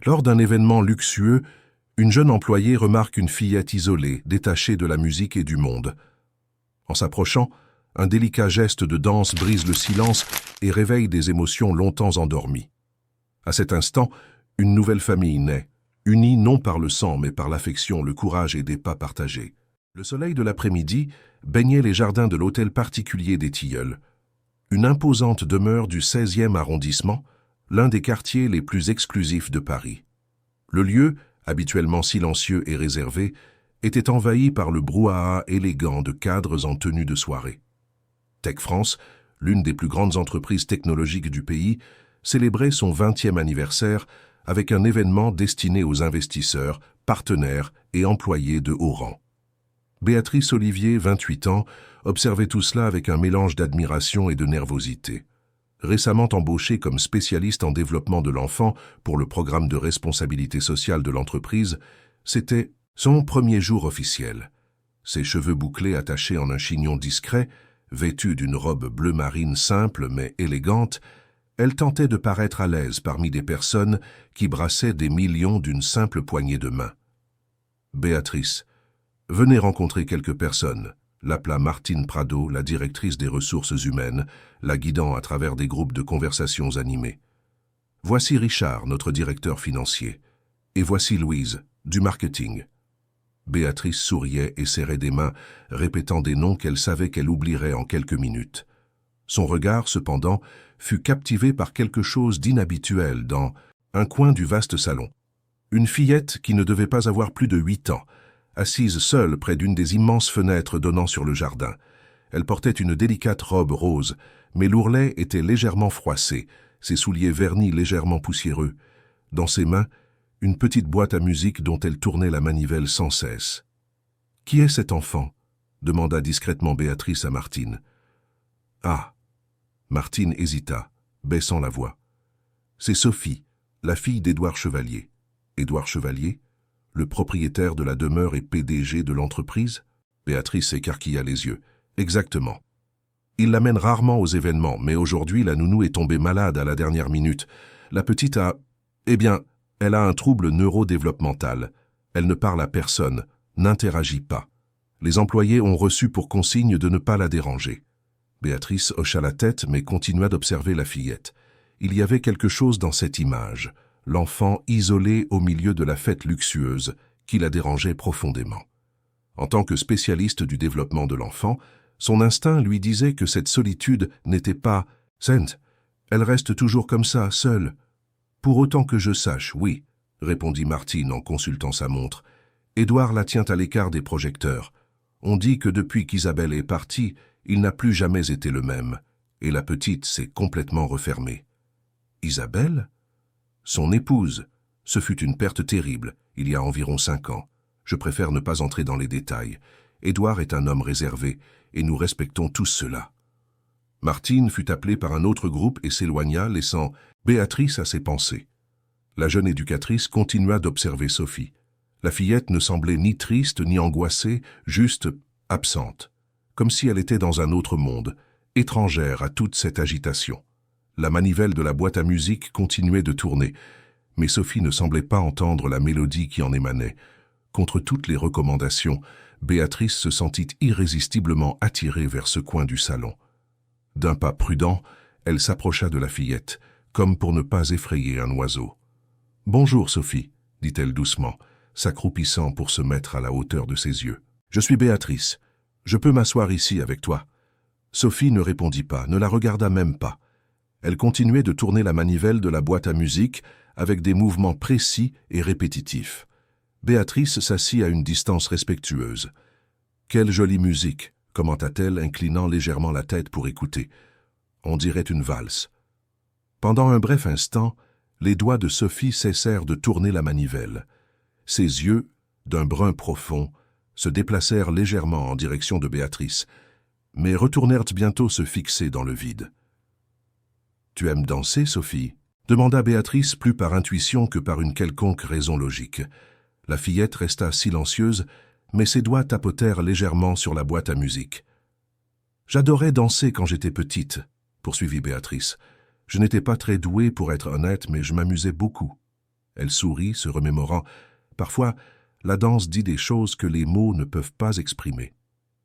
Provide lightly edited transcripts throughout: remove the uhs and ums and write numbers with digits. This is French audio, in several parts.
Lors d'un événement luxueux, une jeune employée remarque une fillette isolée, détachée de la musique et du monde. En s'approchant, un délicat geste de danse brise le silence et réveille des émotions longtemps endormies. À cet instant, une nouvelle famille naît, unie non par le sang mais par l'affection, le courage et des pas partagés. Le soleil de l'après-midi baignait les jardins de l'hôtel particulier des Tilleuls, une imposante demeure du 16e arrondissement, l'un des quartiers les plus exclusifs de Paris. Le lieu, habituellement silencieux et réservé, était envahi par le brouhaha élégant de cadres en tenue de soirée. Tech France, l'une des plus grandes entreprises technologiques du pays, célébrait son 20e anniversaire avec un événement destiné aux investisseurs, partenaires et employés de haut rang. Béatrice Olivier, 28 ans, observait tout cela avec un mélange d'admiration et de nervosité. Récemment embauchée comme spécialiste en développement de l'enfant pour le programme de responsabilité sociale de l'entreprise, c'était son premier jour officiel. Ses cheveux bouclés attachés en un chignon discret, vêtue d'une robe bleu marine simple mais élégante, elle tentait de paraître à l'aise parmi des personnes qui brassaient des millions d'une simple poignée de main. Béatrice, venez rencontrer quelques personnes, l'appela Martine Prado, la directrice des ressources humaines, la guidant à travers des groupes de conversations animés. Voici Richard, notre directeur financier, et voici Louise, du marketing. Béatrice souriait et serrait des mains, répétant des noms qu'elle savait qu'elle oublierait en quelques minutes. Son regard, cependant, fut captivé par quelque chose d'inhabituel dans un coin du vaste salon. Une fillette qui ne devait pas avoir plus de 8 ans, assise seule près d'une des immenses fenêtres donnant sur le jardin. Elle portait une délicate robe rose, mais l'ourlet était légèrement froissé, ses souliers vernis légèrement poussiéreux. Dans ses mains, une petite boîte à musique dont elle tournait la manivelle sans cesse. « Qui est cet enfant ?» demanda discrètement Béatrice à Martine. « Ah !» Martine hésita, baissant la voix. « C'est Sophie, la fille d'Édouard Chevalier. » Édouard Chevalier, le propriétaire de la demeure et PDG de l'entreprise? Béatrice écarquilla les yeux. « Exactement. Il l'amène rarement aux événements, mais aujourd'hui la nounou est tombée malade à la dernière minute. La petite a... Eh bien, elle a un trouble neurodéveloppemental. Elle ne parle à personne, n'interagit pas. Les employés ont reçu pour consigne de ne pas la déranger. » Béatrice hocha la tête mais continua d'observer la fillette. Il y avait quelque chose dans cette image, l'enfant isolé au milieu de la fête luxueuse, qui la dérangeait profondément. En tant que spécialiste du développement de l'enfant, son instinct lui disait que cette solitude n'était pas « sainte ». Elle reste toujours comme ça, seule. « Pour autant que je sache, oui », répondit Martine en consultant sa montre. Édouard la tient à l'écart des projecteurs. On dit que depuis qu'Isabelle est partie, il n'a plus jamais été le même, et la petite s'est complètement refermée. Isabelle? Son épouse. Ce fut une perte terrible, il y a environ 5 ans. Je préfère ne pas entrer dans les détails. Édouard est un homme réservé, et nous respectons tous cela. Martine fut appelée par un autre groupe et s'éloigna, laissant Béatrice à ses pensées. La jeune éducatrice continua d'observer Sophie. La fillette ne semblait ni triste ni angoissée, juste absente, comme si elle était dans un autre monde, étrangère à toute cette agitation. La manivelle de la boîte à musique continuait de tourner, mais Sophie ne semblait pas entendre la mélodie qui en émanait. Contre toutes les recommandations, Béatrice se sentit irrésistiblement attirée vers ce coin du salon. D'un pas prudent, elle s'approcha de la fillette, comme pour ne pas effrayer un oiseau. « Bonjour, Sophie », dit-elle doucement, s'accroupissant pour se mettre à la hauteur de ses yeux. « Je suis Béatrice. Je peux m'asseoir ici avec toi. » Sophie ne répondit pas, ne la regarda même pas. Elle continuait de tourner la manivelle de la boîte à musique avec des mouvements précis et répétitifs. Béatrice s'assit à une distance respectueuse. « Quelle jolie musique !» commenta-t-elle, inclinant légèrement la tête pour écouter. « On dirait une valse. » Pendant un bref instant, les doigts de Sophie cessèrent de tourner la manivelle. Ses yeux, d'un brun profond, se déplacèrent légèrement en direction de Béatrice, mais retournèrent bientôt se fixer dans le vide. « Tu aimes danser, Sophie ?» demanda Béatrice plus par intuition que par une quelconque raison logique. La fillette resta silencieuse, mais ses doigts tapotèrent légèrement sur la boîte à musique. « J'adorais danser quand j'étais petite, » poursuivit Béatrice. « Je n'étais pas très douée pour être honnête, mais je m'amusais beaucoup. » Elle sourit, se remémorant. Parfois, la danse dit des choses que les mots ne peuvent pas exprimer.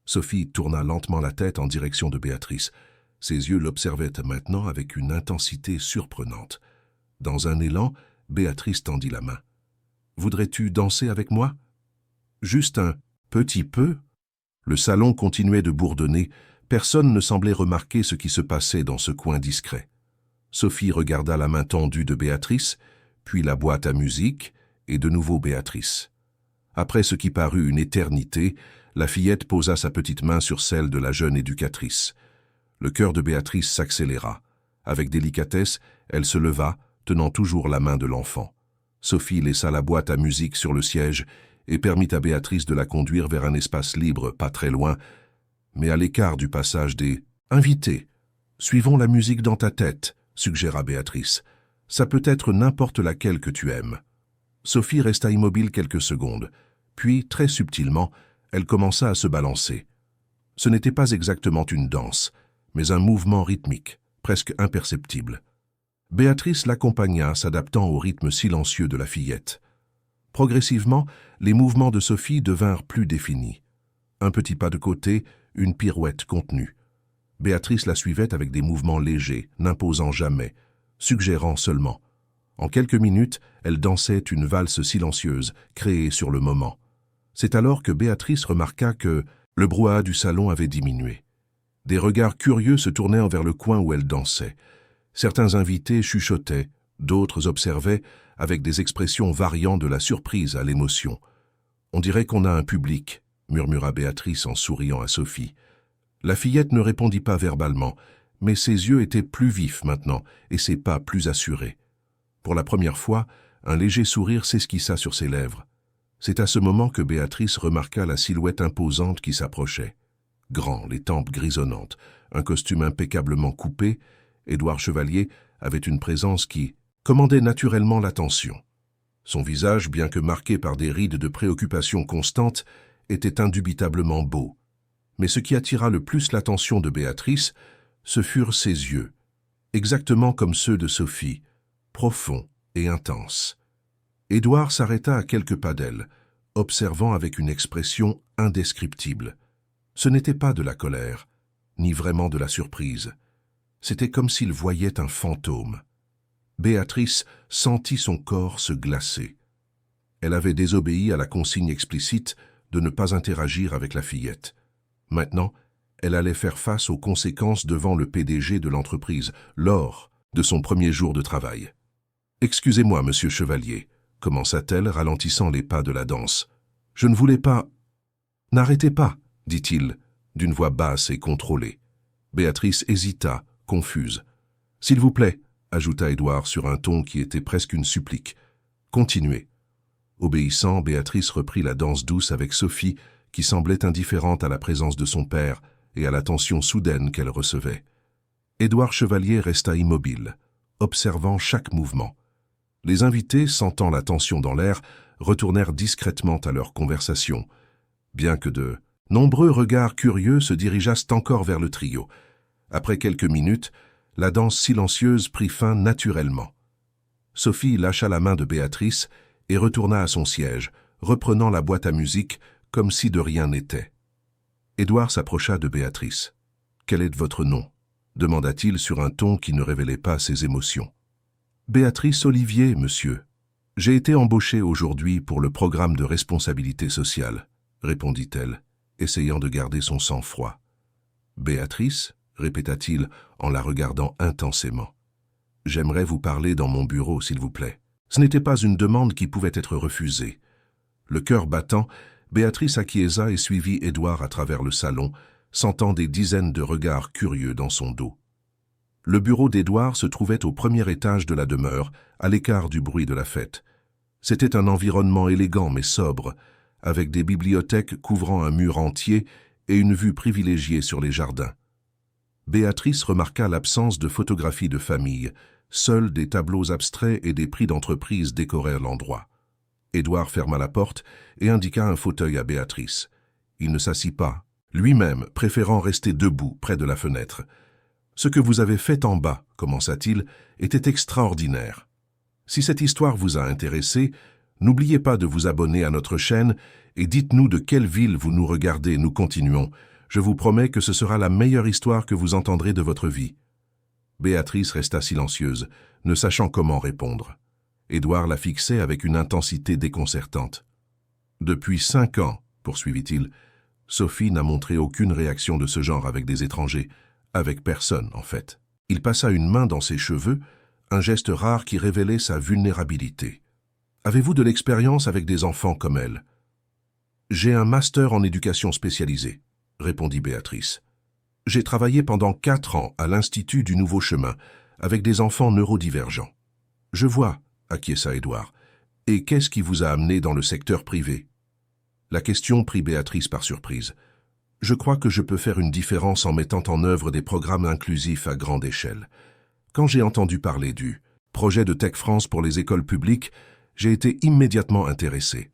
Sophie tourna lentement la tête en direction de Béatrice. Ses yeux l'observaient maintenant avec une intensité surprenante. Dans un élan, Béatrice tendit la main. « Voudrais-tu danser avec moi ?»« Juste un petit peu ?» Le salon continuait de bourdonner. Personne ne semblait remarquer ce qui se passait dans ce coin discret. Sophie regarda la main tendue de Béatrice, puis la boîte à musique, et de nouveau Béatrice. Après ce qui parut une éternité, la fillette posa sa petite main sur celle de la jeune éducatrice. Le cœur de Béatrice s'accéléra. Avec délicatesse, elle se leva, tenant toujours la main de l'enfant. Sophie laissa la boîte à musique sur le siège et permit à Béatrice de la conduire vers un espace libre, pas très loin, mais à l'écart du passage des « invités ». « Suivons la musique dans ta tête », suggéra Béatrice. « Ça peut être n'importe laquelle que tu aimes. » Sophie resta immobile quelques secondes, puis, très subtilement, elle commença à se balancer. Ce n'était pas exactement une danse, mais un mouvement rythmique, presque imperceptible. Béatrice l'accompagna, s'adaptant au rythme silencieux de la fillette. Progressivement, les mouvements de Sophie devinrent plus définis. Un petit pas de côté, une pirouette contenue. Béatrice la suivait avec des mouvements légers, n'imposant jamais, suggérant seulement. En quelques minutes, elle dansait une valse silencieuse, créée sur le moment. C'est alors que Béatrice remarqua que le brouhaha du salon avait diminué. Des regards curieux se tournaient vers le coin où elle dansait. Certains invités chuchotaient, d'autres observaient, avec des expressions variant de la surprise à l'émotion. « On dirait qu'on a un public », murmura Béatrice en souriant à Sophie. La fillette ne répondit pas verbalement, mais ses yeux étaient plus vifs maintenant et ses pas plus assurés. Pour la première fois, un léger sourire s'esquissa sur ses lèvres. C'est à ce moment que Béatrice remarqua la silhouette imposante qui s'approchait. Grand, les tempes grisonnantes, un costume impeccablement coupé, Édouard Chevalier avait une présence qui commandait naturellement l'attention. Son visage, bien que marqué par des rides de préoccupation constante, était indubitablement beau. Mais ce qui attira le plus l'attention de Béatrice, ce furent ses yeux, exactement comme ceux de Sophie, profonds et intenses. Édouard s'arrêta à quelques pas d'elle, observant avec une expression indescriptible. Ce n'était pas de la colère, ni vraiment de la surprise. C'était comme s'il voyait un fantôme. Béatrice sentit son corps se glacer. Elle avait désobéi à la consigne explicite de ne pas interagir avec la fillette. Maintenant, elle allait faire face aux conséquences devant le PDG de l'entreprise, lors de son premier jour de travail. « Excusez-moi, monsieur Chevalier », commença-t-elle, ralentissant les pas de la danse. « Je ne voulais pas... »« N'arrêtez pas », dit-il, d'une voix basse et contrôlée. Béatrice hésita, confuse. « S'il vous plaît », ajouta Édouard sur un ton qui était presque une supplique. « Continuez. » Obéissant, Béatrice reprit la danse douce avec Sophie, qui semblait indifférente à la présence de son père et à l'attention soudaine qu'elle recevait. Édouard Chevalier resta immobile, observant chaque mouvement. Les invités, sentant la tension dans l'air, retournèrent discrètement à leur conversation, bien que de nombreux regards curieux se dirigeassent encore vers le trio. Après quelques minutes, la danse silencieuse prit fin naturellement. Sophie lâcha la main de Béatrice et retourna à son siège, reprenant la boîte à musique comme si de rien n'était. Édouard s'approcha de Béatrice. « Quel est votre nom ?» demanda-t-il sur un ton qui ne révélait pas ses émotions. « Béatrice Olivier, monsieur. J'ai été embauchée aujourd'hui pour le programme de responsabilité sociale, » répondit-elle, essayant de garder son sang-froid. « Béatrice ?» répéta-t-il en la regardant intensément. « J'aimerais vous parler dans mon bureau, s'il vous plaît. » Ce n'était pas une demande qui pouvait être refusée. Le cœur battant, Béatrice acquiesça et suivit Édouard à travers le salon, sentant des dizaines de regards curieux dans son dos. Le bureau d'Édouard se trouvait au premier étage de la demeure, à l'écart du bruit de la fête. C'était un environnement élégant mais sobre, avec des bibliothèques couvrant un mur entier et une vue privilégiée sur les jardins. Béatrice remarqua l'absence de photographies de famille. Seuls des tableaux abstraits et des prix d'entreprise décorèrent l'endroit. Édouard ferma la porte et indiqua un fauteuil à Béatrice. Il ne s'assit pas, lui-même préférant rester debout près de la fenêtre. « Ce que vous avez fait en bas, commença-t-il, était extraordinaire. Si cette histoire vous a intéressé, n'oubliez pas de vous abonner à notre chaîne et dites-nous de quelle ville vous nous regardez. Nous continuons. Je vous promets que ce sera la meilleure histoire que vous entendrez de votre vie. Béatrice resta silencieuse, ne sachant comment répondre. Édouard la fixait avec une intensité déconcertante. « Depuis 5 ans, poursuivit-il, Sophie n'a montré aucune réaction de ce genre avec des étrangers, avec personne en fait. » Il passa une main dans ses cheveux, un geste rare qui révélait sa vulnérabilité. « Avez-vous de l'expérience avec des enfants comme elle ?»« J'ai un master en éducation spécialisée, » répondit Béatrice. « J'ai travaillé pendant 4 ans à l'Institut du Nouveau Chemin, avec des enfants neurodivergents. »« Je vois, » acquiesça Édouard. « Et qu'est-ce qui vous a amené dans le secteur privé ?» La question prit Béatrice par surprise. « Je crois que je peux faire une différence en mettant en œuvre des programmes inclusifs à grande échelle. Quand j'ai entendu parler du projet de Tech France pour les écoles publiques, j'ai été immédiatement intéressé. »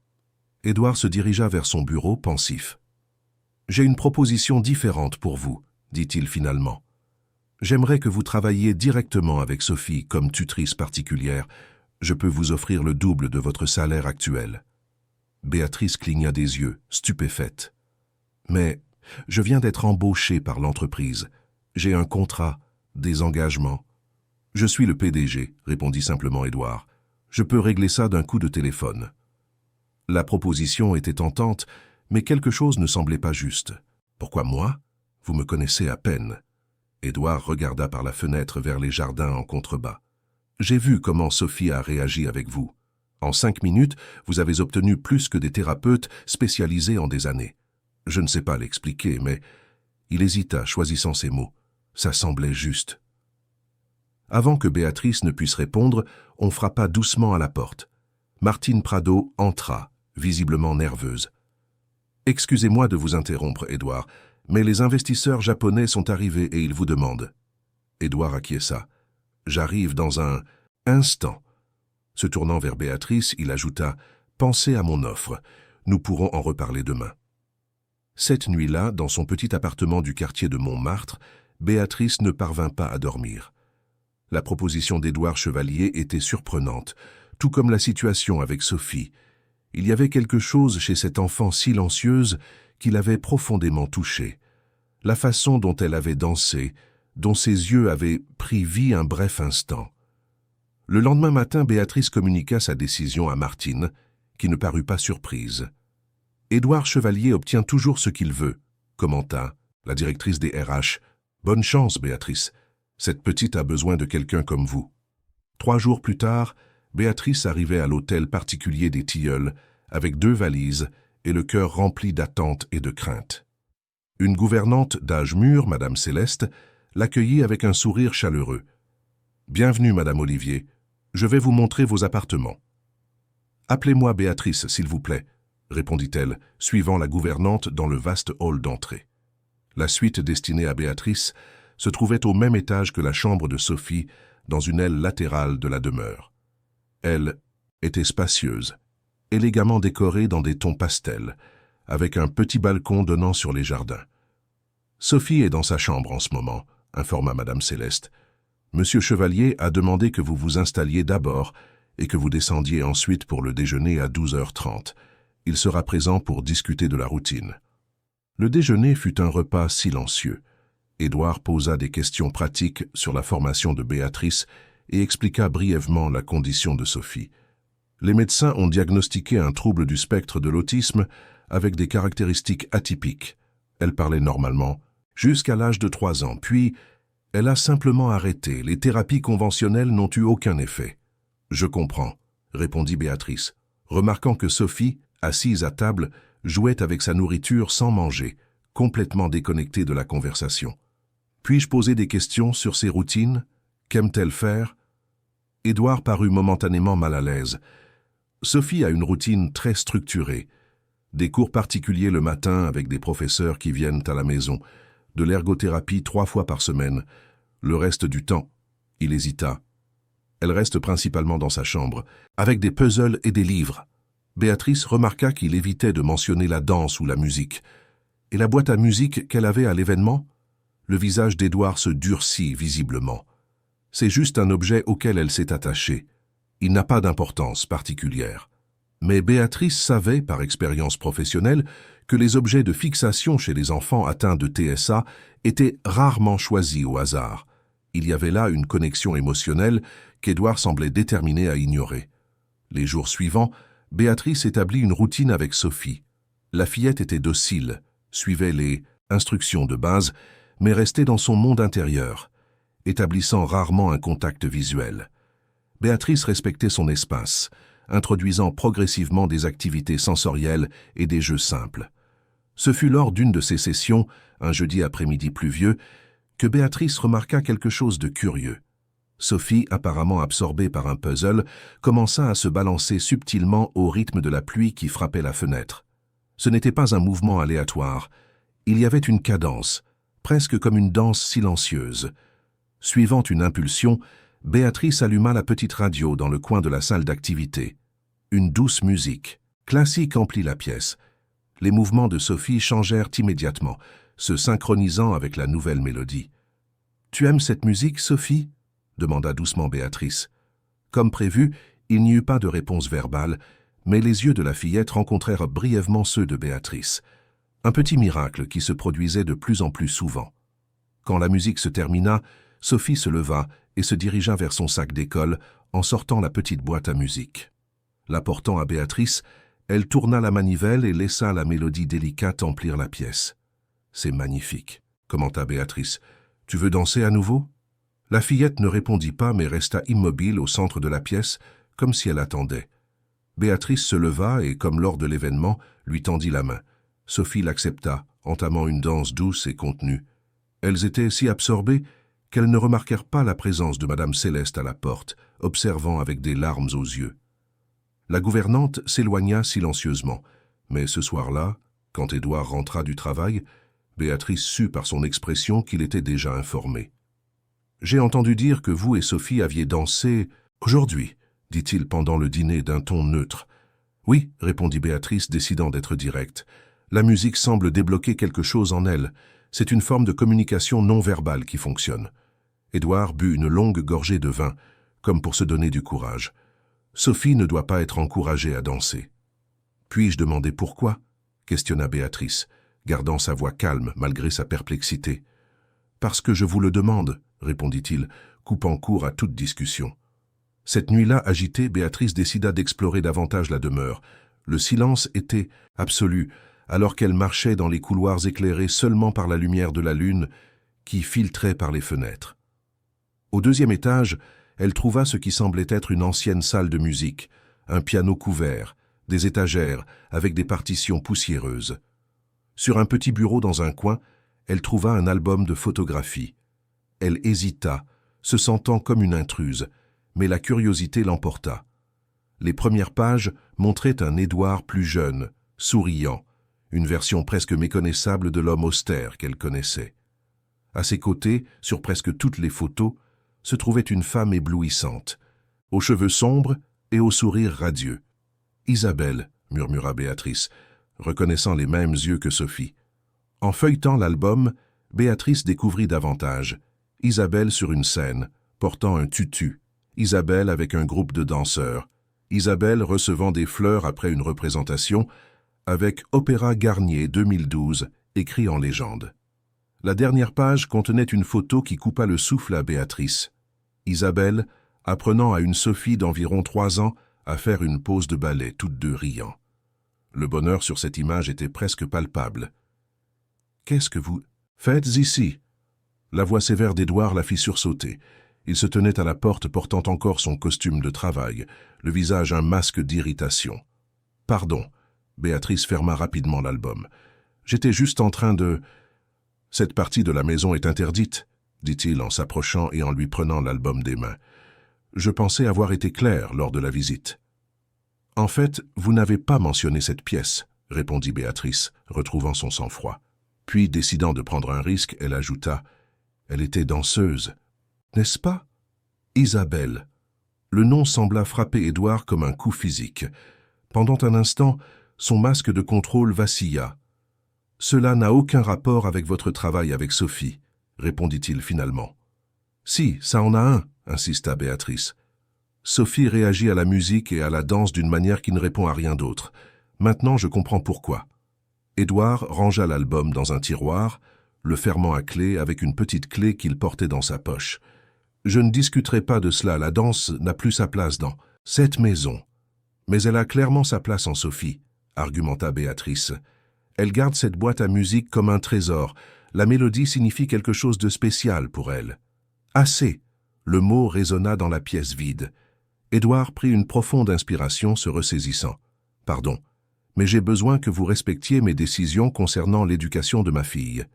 Édouard se dirigea vers son bureau, pensif. « J'ai une proposition différente pour vous, » dit-il finalement. « J'aimerais que vous travailliez directement avec Sophie comme tutrice particulière. Je peux vous offrir le double de votre salaire actuel. » Béatrice cligna des yeux, stupéfaite. « Mais je viens d'être embauchée par l'entreprise. J'ai un contrat, des engagements. »« Je suis le PDG, » répondit simplement Édouard. « Je peux régler ça d'un coup de téléphone. » La proposition était tentante, mais quelque chose ne semblait pas juste. « Pourquoi moi? Vous me connaissez à peine. » Édouard regarda par la fenêtre vers les jardins en contrebas. « J'ai vu comment Sophie a réagi avec vous. En 5 minutes, vous avez obtenu plus que des thérapeutes spécialisés en des années. Je ne sais pas l'expliquer, mais... » Il hésita, choisissant ses mots. Ça semblait juste. Avant que Béatrice ne puisse répondre, on frappa doucement à la porte. Martine Prado entra, visiblement nerveuse. « Excusez-moi de vous interrompre, Édouard, mais les investisseurs japonais sont arrivés et ils vous demandent. » Édouard acquiesça. « J'arrive dans un instant. » Se tournant vers Béatrice, il ajouta « Pensez à mon offre. Nous pourrons en reparler demain. » Cette nuit-là, dans son petit appartement du quartier de Montmartre, Béatrice ne parvint pas à dormir. La proposition d'Édouard Chevalier était surprenante, tout comme la situation avec Sophie. Il y avait quelque chose chez cette enfant silencieuse qui l'avait profondément touchée. La façon dont elle avait dansé, dont ses yeux avaient pris vie un bref instant. Le lendemain matin, Béatrice communiqua sa décision à Martine, qui ne parut pas surprise. « Édouard Chevalier obtient toujours ce qu'il veut », commenta la directrice des RH. « Bonne chance, Béatrice. Cette petite a besoin de quelqu'un comme vous. » 3 jours plus tard, Béatrice arrivait à l'hôtel particulier des Tilleuls, avec 2 valises et le cœur rempli d'attente et de crainte. Une gouvernante d'âge mûr, Madame Céleste, l'accueillit avec un sourire chaleureux. « Bienvenue, Madame Olivier. Je vais vous montrer vos appartements. »« Appelez-moi Béatrice, s'il vous plaît, » répondit-elle, suivant la gouvernante dans le vaste hall d'entrée. La suite destinée à Béatrice se trouvait au même étage que la chambre de Sophie, dans une aile latérale de la demeure. Elle était spacieuse, élégamment décorée dans des tons pastels, avec un petit balcon donnant sur les jardins. « Sophie est dans sa chambre en ce moment, » informa Madame Céleste. « Monsieur Chevalier a demandé que vous vous installiez d'abord et que vous descendiez ensuite pour le déjeuner à 12h30. Il sera présent pour discuter de la routine. » Le déjeuner fut un repas silencieux. Édouard posa des questions pratiques sur la formation de Béatrice et expliqua brièvement la condition de Sophie. Les médecins ont diagnostiqué un trouble du spectre de l'autisme avec des caractéristiques atypiques. Elle parlait normalement jusqu'à l'âge de 3 ans, puis elle a simplement arrêté. Les thérapies conventionnelles n'ont eu aucun effet. « Je comprends », répondit Béatrice, remarquant que Sophie, assise à table, jouait avec sa nourriture sans manger, complètement déconnectée de la conversation. « Puis-je poser des questions sur ses routines? Qu'aime-t-elle faire ?» Édouard parut momentanément mal à l'aise. Sophie a une routine très structurée. Des cours particuliers le matin avec des professeurs qui viennent à la maison, de l'ergothérapie 3 fois par semaine. Le reste du temps, il hésita. Elle reste principalement dans sa chambre, avec des puzzles et des livres. Béatrice remarqua qu'il évitait de mentionner la danse ou la musique. Et la boîte à musique qu'elle avait à l'événement? Le visage d'Édouard se durcit visiblement. C'est juste un objet auquel elle s'est attachée. Il n'a pas d'importance particulière. Mais Béatrice savait, par expérience professionnelle, que les objets de fixation chez les enfants atteints de TSA étaient rarement choisis au hasard. Il y avait là une connexion émotionnelle qu'Édouard semblait déterminé à ignorer. Les jours suivants, Béatrice établit une routine avec Sophie. La fillette était docile, suivait les instructions de base, mais restait dans son monde intérieur, établissant rarement un contact visuel. Béatrice respectait son espace, introduisant progressivement des activités sensorielles et des jeux simples. Ce fut lors d'une de ces sessions, un jeudi après-midi pluvieux, que Béatrice remarqua quelque chose de curieux. Sophie, apparemment absorbée par un puzzle, commença à se balancer subtilement au rythme de la pluie qui frappait la fenêtre. Ce n'était pas un mouvement aléatoire. Il y avait une cadence, presque comme une danse silencieuse. Suivant une impulsion, Béatrice alluma la petite radio dans le coin de la salle d'activité. Une douce musique, classique emplit la pièce. Les mouvements de Sophie changèrent immédiatement, se synchronisant avec la nouvelle mélodie. « Tu aimes cette musique, Sophie ?» demanda doucement Béatrice. Comme prévu, il n'y eut pas de réponse verbale, mais les yeux de la fillette rencontrèrent brièvement ceux de Béatrice. Un petit miracle qui se produisait de plus en plus souvent. Quand la musique se termina, Sophie se leva et se dirigea vers son sac d'école en sortant la petite boîte à musique. L'apportant à Béatrice, elle tourna la manivelle et laissa la mélodie délicate emplir la pièce. « C'est magnifique », commenta Béatrice. « Tu veux danser à nouveau ?» La fillette ne répondit pas mais resta immobile au centre de la pièce, comme si elle attendait. Béatrice se leva et, comme lors de l'événement, lui tendit la main. Sophie l'accepta, entamant une danse douce et contenue. Elles étaient si absorbées qu'elles ne remarquèrent pas la présence de Madame Céleste à la porte, observant avec des larmes aux yeux. La gouvernante s'éloigna silencieusement, mais ce soir-là, quand Édouard rentra du travail, Béatrice sut par son expression qu'il était déjà informé. « J'ai entendu dire que vous et Sophie aviez dansé aujourd'hui, » dit-il pendant le dîner d'un ton neutre. « Oui, » répondit Béatrice, décidant d'être directe. « La musique semble débloquer quelque chose en elle. C'est une forme de communication non verbale qui fonctionne. » Édouard but une longue gorgée de vin, comme pour se donner du courage. « Sophie ne doit pas être encouragée à danser. »« Puis-je demander pourquoi ?» questionna Béatrice, gardant sa voix calme malgré sa perplexité. « Parce que je vous le demande, » répondit-il, coupant court à toute discussion. Cette nuit-là agitée, Béatrice décida d'explorer davantage la demeure. Le silence était absolu, alors qu'elle marchait dans les couloirs éclairés seulement par la lumière de la lune qui filtrait par les fenêtres. Au deuxième étage, elle trouva ce qui semblait être une ancienne salle de musique, un piano couvert, des étagères avec des partitions poussiéreuses. Sur un petit bureau dans un coin, elle trouva un album de photographies. Elle hésita, se sentant comme une intruse, mais la curiosité l'emporta. Les premières pages montraient un Édouard plus jeune, souriant, une version presque méconnaissable de l'homme austère qu'elle connaissait. À ses côtés, sur presque toutes les photos, se trouvait une femme éblouissante, aux cheveux sombres et au sourire radieux. « Isabelle » murmura Béatrice, reconnaissant les mêmes yeux que Sophie. En feuilletant l'album, Béatrice découvrit davantage. Isabelle sur une scène, portant un tutu. Isabelle avec un groupe de danseurs. Isabelle recevant des fleurs après une représentation, avec Opéra Garnier 2012, écrit en légende. La dernière page contenait une photo qui coupa le souffle à Béatrice. Isabelle, apprenant à une Sophie d'environ 3 ans à faire une pause de ballet, toutes deux riant. Le bonheur sur cette image était presque palpable. « Qu'est-ce que vous faites ici ?» La voix sévère d'Édouard la fit sursauter. Il se tenait à la porte portant encore son costume de travail, le visage un masque d'irritation. « Pardon. » Béatrice ferma rapidement l'album. « J'étais juste en train de... »« Cette partie de la maison est interdite, » dit-il en s'approchant et en lui prenant l'album des mains. « Je pensais avoir été clair lors de la visite. »« En fait, vous n'avez pas mentionné cette pièce, » répondit Béatrice, retrouvant son sang-froid. Puis, décidant de prendre un risque, elle ajouta « Elle était danseuse. » « N'est-ce pas ?»« Isabelle. » Le nom sembla frapper Édouard comme un coup physique. Pendant un instant, son masque de contrôle vacilla. « Cela n'a aucun rapport avec votre travail avec Sophie, » répondit-il finalement. « Si, ça en a un, » insista Béatrice. « Sophie réagit à la musique et à la danse d'une manière qui ne répond à rien d'autre. Maintenant, je comprends pourquoi. Édouard rangea l'album dans un tiroir, le fermant à clé avec une petite clé qu'il portait dans sa poche. Je ne discuterai pas de cela, la danse n'a plus sa place dans cette maison. Mais elle a clairement sa place en Sophie, argumenta Béatrice. Elle garde cette boîte à musique comme un trésor. La mélodie signifie quelque chose de spécial pour elle. Assez. Le mot résonna dans la pièce vide. Édouard prit une profonde inspiration, se ressaisissant. Pardon, mais j'ai besoin que vous respectiez mes décisions concernant l'éducation de ma fille.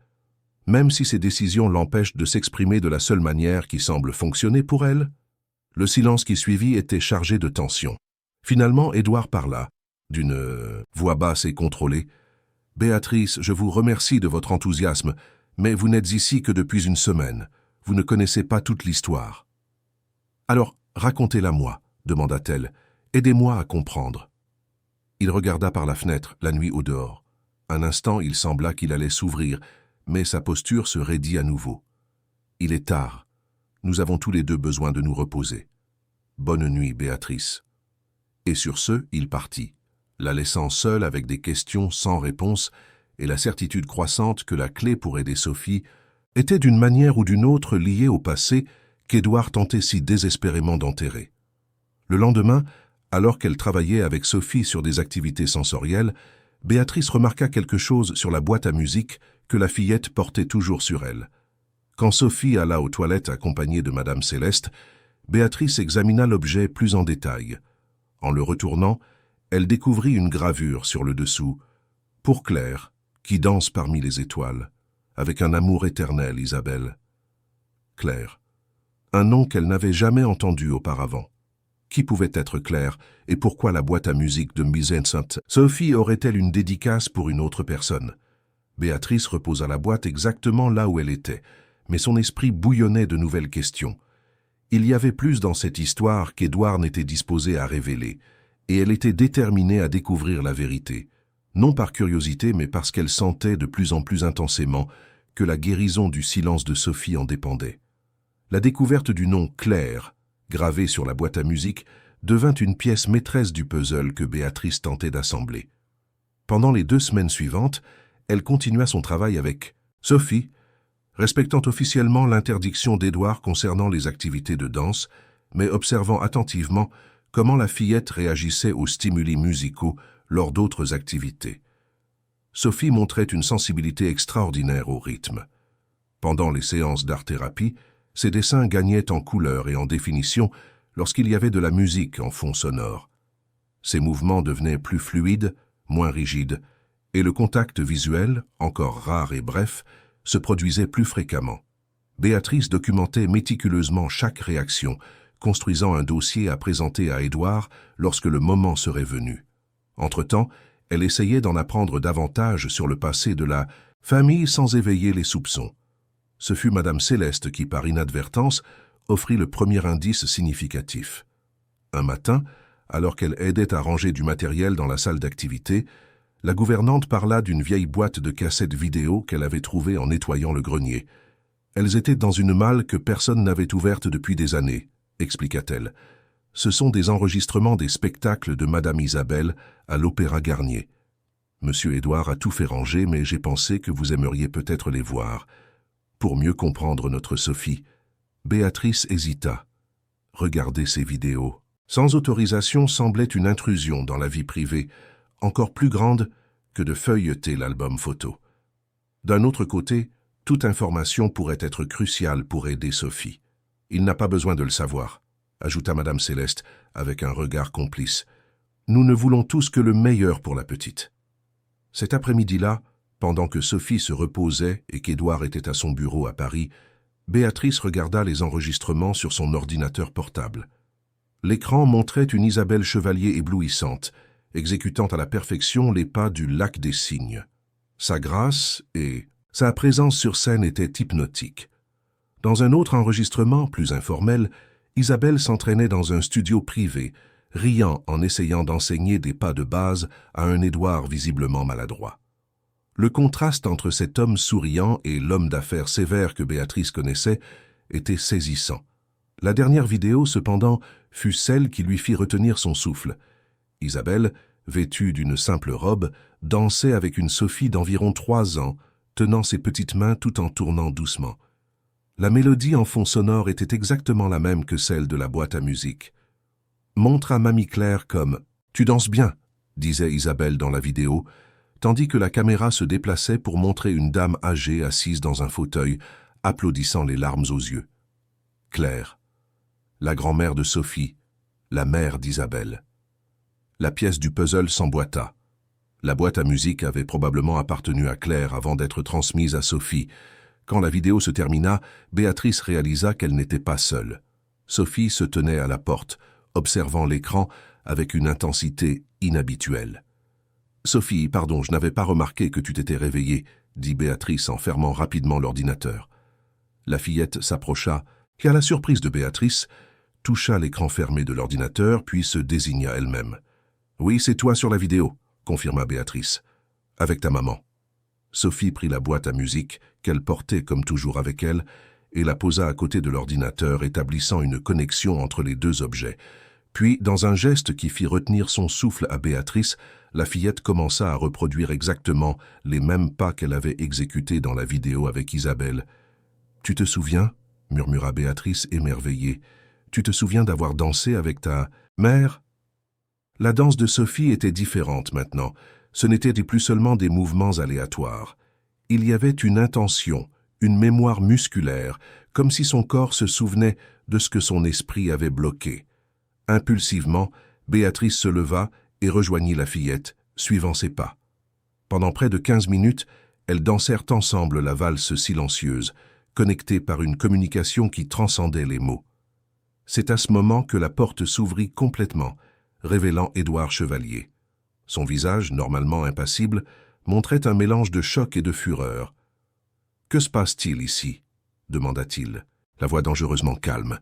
Même si ces décisions l'empêchent de s'exprimer de la seule manière qui semble fonctionner pour elle. Le silence qui suivit était chargé de tension. Finalement, Édouard parla, d'une voix basse et contrôlée. « Béatrice, je vous remercie de votre enthousiasme, mais vous n'êtes ici que depuis une semaine. Vous ne connaissez pas toute l'histoire. »« Alors, racontez-la moi, » demanda-t-elle. « Aidez-moi à comprendre. » Il regarda par la fenêtre, la nuit au dehors. Un instant, il sembla qu'il allait s'ouvrir, mais sa posture se raidit à nouveau. « Il est tard. Nous avons tous les deux besoin de nous reposer. Bonne nuit, Béatrice. » Et sur ce, il partit, la laissant seule avec des questions sans réponse et la certitude croissante que la clé pour aider Sophie était d'une manière ou d'une autre liée au passé qu'Édouard tentait si désespérément d'enterrer. Le lendemain, alors qu'elle travaillait avec Sophie sur des activités sensorielles, Béatrice remarqua quelque chose sur la boîte à musique que la fillette portait toujours sur elle. Quand Sophie alla aux toilettes accompagnée de Madame Céleste, Béatrice examina l'objet plus en détail. En le retournant, elle découvrit une gravure sur le dessous. « Pour Claire, qui danse parmi les étoiles, avec un amour éternel, Isabelle. » Claire. Un nom qu'elle n'avait jamais entendu auparavant. Qui pouvait être Claire et pourquoi la boîte à musique de Mise-en-Scène? Sophie aurait-elle une dédicace pour une autre personne? Béatrice reposa la boîte exactement là où elle était, mais son esprit bouillonnait de nouvelles questions. Il y avait plus dans cette histoire qu'Édouard n'était disposé à révéler, et elle était déterminée à découvrir la vérité, non par curiosité mais parce qu'elle sentait de plus en plus intensément que la guérison du silence de Sophie en dépendait. La découverte du nom « Claire », gravé sur la boîte à musique, devint une pièce maîtresse du puzzle que Béatrice tentait d'assembler. Pendant les 2 semaines suivantes, elle continua son travail avec Sophie, respectant officiellement l'interdiction d'Édouard concernant les activités de danse, mais observant attentivement comment la fillette réagissait aux stimuli musicaux lors d'autres activités. Sophie montrait une sensibilité extraordinaire au rythme. Pendant les séances d'art-thérapie, ses dessins gagnaient en couleur et en définition lorsqu'il y avait de la musique en fond sonore. Ses mouvements devenaient plus fluides, moins rigides, et le contact visuel, encore rare et bref, se produisait plus fréquemment. Béatrice documentait méticuleusement chaque réaction, construisant un dossier à présenter à Édouard lorsque le moment serait venu. Entre-temps, elle essayait d'en apprendre davantage sur le passé de la famille sans éveiller les soupçons. Ce fut Madame Céleste qui, par inadvertance, offrit le premier indice significatif. Un matin, alors qu'elle aidait à ranger du matériel dans la salle d'activité, la gouvernante parla d'une vieille boîte de cassettes vidéo qu'elle avait trouvée en nettoyant le grenier. Elles étaient dans une malle que personne n'avait ouverte depuis des années, expliqua-t-elle. Ce sont des enregistrements des spectacles de Madame Isabelle à l'Opéra Garnier. Monsieur Édouard a tout fait ranger, mais j'ai pensé que vous aimeriez peut-être les voir. Pour mieux comprendre notre Sophie, Béatrice hésita. Regarder ces vidéos, sans autorisation, semblait une intrusion dans la vie privée, encore plus grande que de feuilleter l'album photo. D'un autre côté, toute information pourrait être cruciale pour aider Sophie. Il n'a pas besoin de le savoir, ajouta Madame Céleste avec un regard complice. Nous ne voulons tous que le meilleur pour la petite. Cet après-midi-là, pendant que Sophie se reposait et qu'Édouard était à son bureau à Paris, Béatrice regarda les enregistrements sur son ordinateur portable. L'écran montrait une Isabelle Chevalier éblouissante, exécutant à la perfection les pas du Lac des Cygnes. Sa grâce et sa présence sur scène étaient hypnotiques. Dans un autre enregistrement, plus informel, Isabelle s'entraînait dans un studio privé, riant en essayant d'enseigner des pas de base à un Édouard visiblement maladroit. Le contraste entre cet homme souriant et l'homme d'affaires sévère que Béatrice connaissait était saisissant. La dernière vidéo, cependant, fut celle qui lui fit retenir son souffle. Isabelle, vêtue d'une simple robe, dansait avec une Sophie d'environ 3 ans, tenant ses petites mains tout en tournant doucement. La mélodie en fond sonore était exactement la même que celle de la boîte à musique. « Montre à Mamie Claire comme « Tu danses bien », disait Isabelle dans la vidéo, tandis que la caméra se déplaçait pour montrer une dame âgée assise dans un fauteuil, applaudissant les larmes aux yeux. Claire, la grand-mère de Sophie, la mère d'Isabelle. La pièce du puzzle s'emboîta. La boîte à musique avait probablement appartenu à Claire avant d'être transmise à Sophie. Quand la vidéo se termina, Béatrice réalisa qu'elle n'était pas seule. Sophie se tenait à la porte, observant l'écran avec une intensité inhabituelle. « Sophie, pardon, je n'avais pas remarqué que tu t'étais réveillée », dit Béatrice en fermant rapidement l'ordinateur. La fillette s'approcha et, à la surprise de Béatrice, toucha l'écran fermé de l'ordinateur puis se désigna elle-même. « Oui, c'est toi sur la vidéo », confirma Béatrice. « Avec ta maman. » Sophie prit la boîte à musique qu'elle portait comme toujours avec elle et la posa à côté de l'ordinateur, établissant une connexion entre les deux objets. Puis, dans un geste qui fit retenir son souffle à Béatrice, la fillette commença à reproduire exactement les mêmes pas qu'elle avait exécutés dans la vidéo avec Isabelle. « Tu te souviens ?» murmura Béatrice émerveillée. « Tu te souviens d'avoir dansé avec ta mère ?» La danse de Sophie était différente maintenant. Ce n'étaient plus seulement des mouvements aléatoires. Il y avait une intention, une mémoire musculaire, comme si son corps se souvenait de ce que son esprit avait bloqué. Impulsivement, Béatrice se leva et rejoignit la fillette, suivant ses pas. Pendant près de 15 minutes, elles dansèrent ensemble la valse silencieuse, connectées par une communication qui transcendait les mots. C'est à ce moment que la porte s'ouvrit complètement, révélant Édouard Chevalier. Son visage, normalement impassible, montrait un mélange de choc et de fureur. « Que se passe-t-il ici » demanda-t-il, la voix dangereusement calme.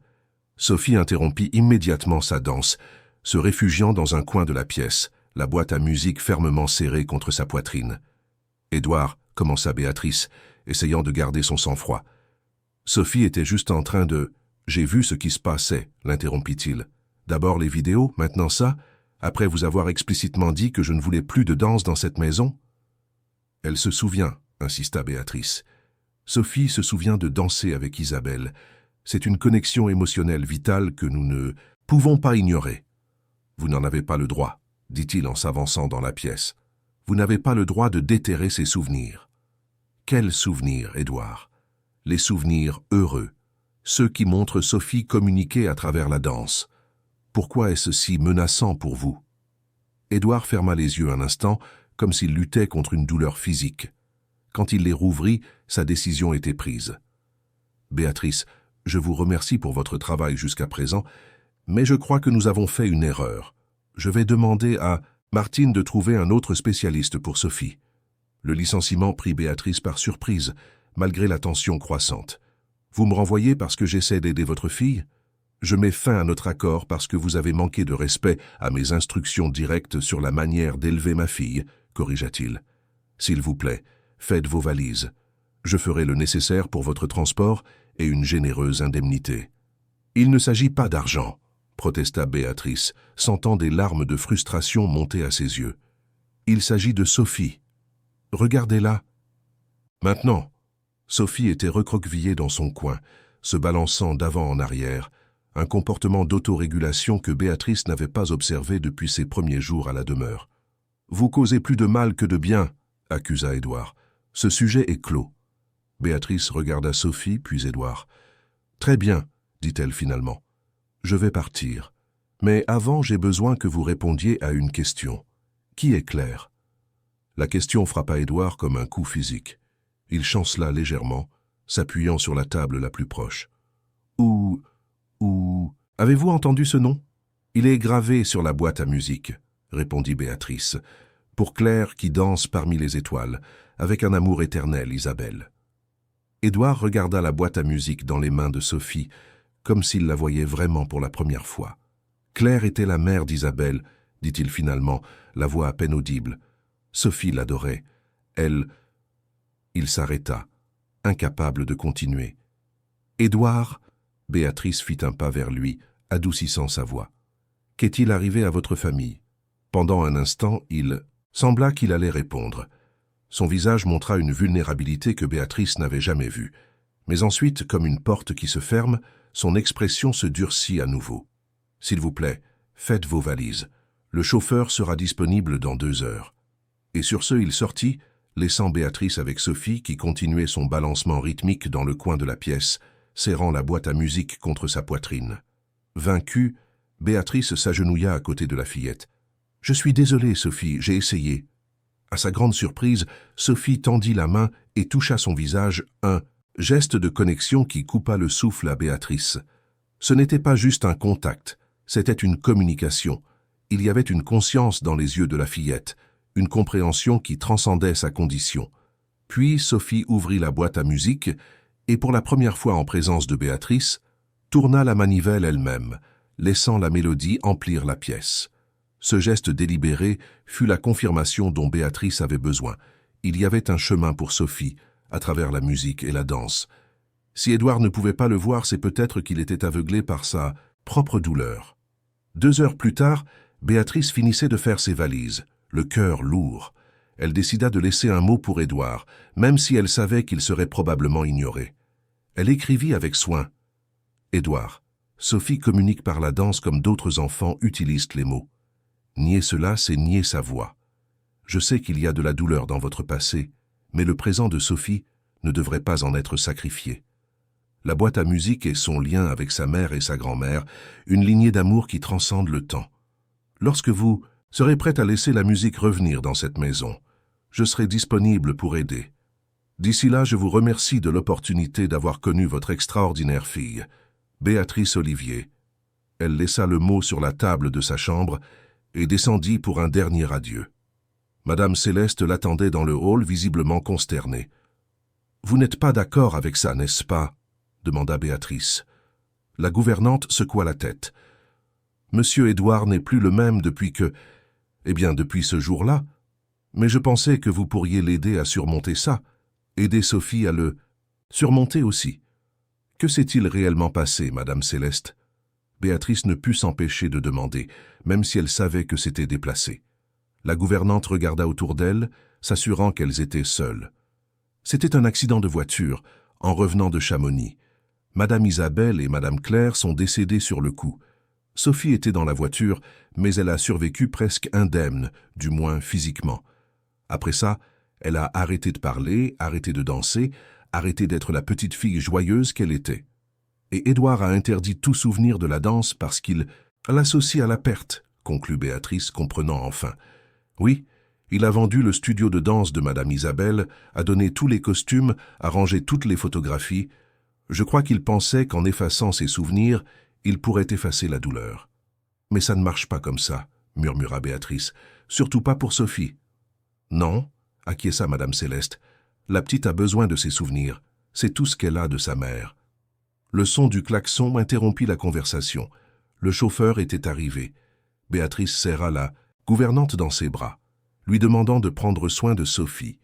Sophie interrompit immédiatement sa danse, se réfugiant dans un coin de la pièce, la boîte à musique fermement serrée contre sa poitrine. « Édouard » commença Béatrice, essayant de garder son sang-froid. Sophie était juste en train de... « J'ai vu ce qui se passait » l'interrompit-il. « D'abord les vidéos, maintenant ça, après vous avoir explicitement dit que je ne voulais plus de danse dans cette maison ?» « Elle se souvient » insista Béatrice. Sophie se souvient de danser avec Isabelle. C'est une connexion émotionnelle vitale que nous ne pouvons pas ignorer. « Vous n'en avez pas le droit » dit-il en s'avançant dans la pièce. « Vous n'avez pas le droit de déterrer ces souvenirs. » Quels souvenirs, Édouard? Les souvenirs heureux, ceux qui montrent Sophie communiquer à travers la danse. Pourquoi est-ce si menaçant pour vous? Édouard ferma les yeux un instant, comme s'il luttait contre une douleur physique. Quand il les rouvrit, sa décision était prise. « Béatrice, je vous remercie pour votre travail jusqu'à présent, mais je crois que nous avons fait une erreur. Je vais demander à Martine de trouver un autre spécialiste pour Sophie. » Le licenciement prit Béatrice par surprise, malgré la tension croissante. « Vous me renvoyez parce que j'essaie d'aider votre fille ? Je mets fin à notre accord parce que vous avez manqué de respect à mes instructions directes sur la manière d'élever ma fille, » corrigea-t-il. « S'il vous plaît, faites vos valises. Je ferai le nécessaire pour votre transport et une généreuse indemnité. » « Il ne s'agit pas d'argent, » protesta Béatrice, sentant des larmes de frustration monter à ses yeux. « Il s'agit de Sophie. Regardez-la. » Maintenant, Sophie était recroquevillée dans son coin, se balançant d'avant en arrière, un comportement d'autorégulation que Béatrice n'avait pas observé depuis ses premiers jours à la demeure. « Vous causez plus de mal que de bien, » accusa Édouard. « Ce sujet est clos. » Béatrice regarda Sophie, puis Édouard. « Très bien, » dit-elle finalement. « Je vais partir. Mais avant, j'ai besoin que vous répondiez à une question. Qui est Claire ?» La question frappa Édouard comme un coup physique. Il chancela légèrement, s'appuyant sur la table la plus proche. « Ou... Avez-vous entendu ce nom ? Il est gravé sur la boîte à musique, » répondit Béatrice. « Pour Claire qui danse parmi les étoiles, avec un amour éternel, Isabelle. » Édouard regarda la boîte à musique dans les mains de Sophie, comme s'il la voyait vraiment pour la première fois. Claire était la mère d'Isabelle, dit-il finalement, la voix à peine audible. Sophie l'adorait. Elle... Il s'arrêta, incapable de continuer. « Édouard » Béatrice fit un pas vers lui, adoucissant sa voix. « Qu'est-il arrivé à votre famille ?» Pendant un instant, il sembla qu'il allait répondre. Son visage montra une vulnérabilité que Béatrice n'avait jamais vue. Mais ensuite, comme une porte qui se ferme, son expression se durcit à nouveau. « S'il vous plaît, faites vos valises. Le chauffeur sera disponible dans 2 heures. » Et sur ce, il sortit, laissant Béatrice avec Sophie qui continuait son balancement rythmique dans le coin de la pièce, serrant la boîte à musique contre sa poitrine. Vaincue, Béatrice s'agenouilla à côté de la fillette. « Je suis désolée, Sophie, j'ai essayé. » À sa grande surprise, Sophie tendit la main et toucha son visage, un geste de connexion qui coupa le souffle à Béatrice. Ce n'était pas juste un contact, c'était une communication. Il y avait une conscience dans les yeux de la fillette, une compréhension qui transcendait sa condition. Puis Sophie ouvrit la boîte à musique et, pour la première fois en présence de Béatrice, tourna la manivelle elle-même, laissant la mélodie emplir la pièce. Ce geste délibéré fut la confirmation dont Béatrice avait besoin. Il y avait un chemin pour Sophie, à travers la musique et la danse. Si Édouard ne pouvait pas le voir, c'est peut-être qu'il était aveuglé par sa propre douleur. 2 heures plus tard, Béatrice finissait de faire ses valises, le cœur lourd. Elle décida de laisser un mot pour Édouard, même si elle savait qu'il serait probablement ignoré. Elle écrivit avec soin. « Édouard, Sophie communique par la danse comme d'autres enfants utilisent les mots. Nier cela, c'est nier sa voix. Je sais qu'il y a de la douleur dans votre passé, mais le présent de Sophie ne devrait pas en être sacrifié. La boîte à musique est son lien avec sa mère et sa grand-mère, une lignée d'amour qui transcende le temps. Lorsque vous serez prête à laisser la musique revenir dans cette maison, je serai disponible pour aider. D'ici là, je vous remercie de l'opportunité d'avoir connu votre extraordinaire fille, Béatrice Olivier. » Elle laissa le mot sur la table de sa chambre et descendit pour un dernier adieu. Madame Céleste l'attendait dans le hall, visiblement consternée. « Vous n'êtes pas d'accord avec ça, n'est-ce pas ?» demanda Béatrice. La gouvernante secoua la tête. « Monsieur Édouard n'est plus le même depuis que... depuis ce jour-là. Mais je pensais que vous pourriez l'aider à surmonter ça, aider Sophie à le surmonter aussi. Que s'est-il réellement passé, Madame Céleste ?» Béatrice ne put s'empêcher de demander, même si elle savait que c'était déplacé. La gouvernante regarda autour d'elle, s'assurant qu'elles étaient seules. C'était un accident de voiture, en revenant de Chamonix. Madame Isabelle et Madame Claire sont décédées sur le coup. Sophie était dans la voiture, mais elle a survécu presque indemne, du moins physiquement. Après ça, elle a arrêté de parler, arrêté de danser, arrêté d'être la petite fille joyeuse qu'elle était. Et Édouard a interdit tout souvenir de la danse parce qu'il l'associe à la perte, conclut Béatrice, comprenant enfin. Oui, il a vendu le studio de danse de Madame Isabelle, a donné tous les costumes, a rangé toutes les photographies. Je crois qu'il pensait qu'en effaçant ses souvenirs, il pourrait effacer la douleur. Mais ça ne marche pas comme ça, murmura Béatrice, surtout pas pour Sophie. Non, acquiesça Madame Céleste, la petite a besoin de ses souvenirs, c'est tout ce qu'elle a de sa mère. Le son du klaxon interrompit la conversation. Le chauffeur était arrivé. Béatrice serra la gouvernante dans ses bras, lui demandant de prendre soin de Sophie.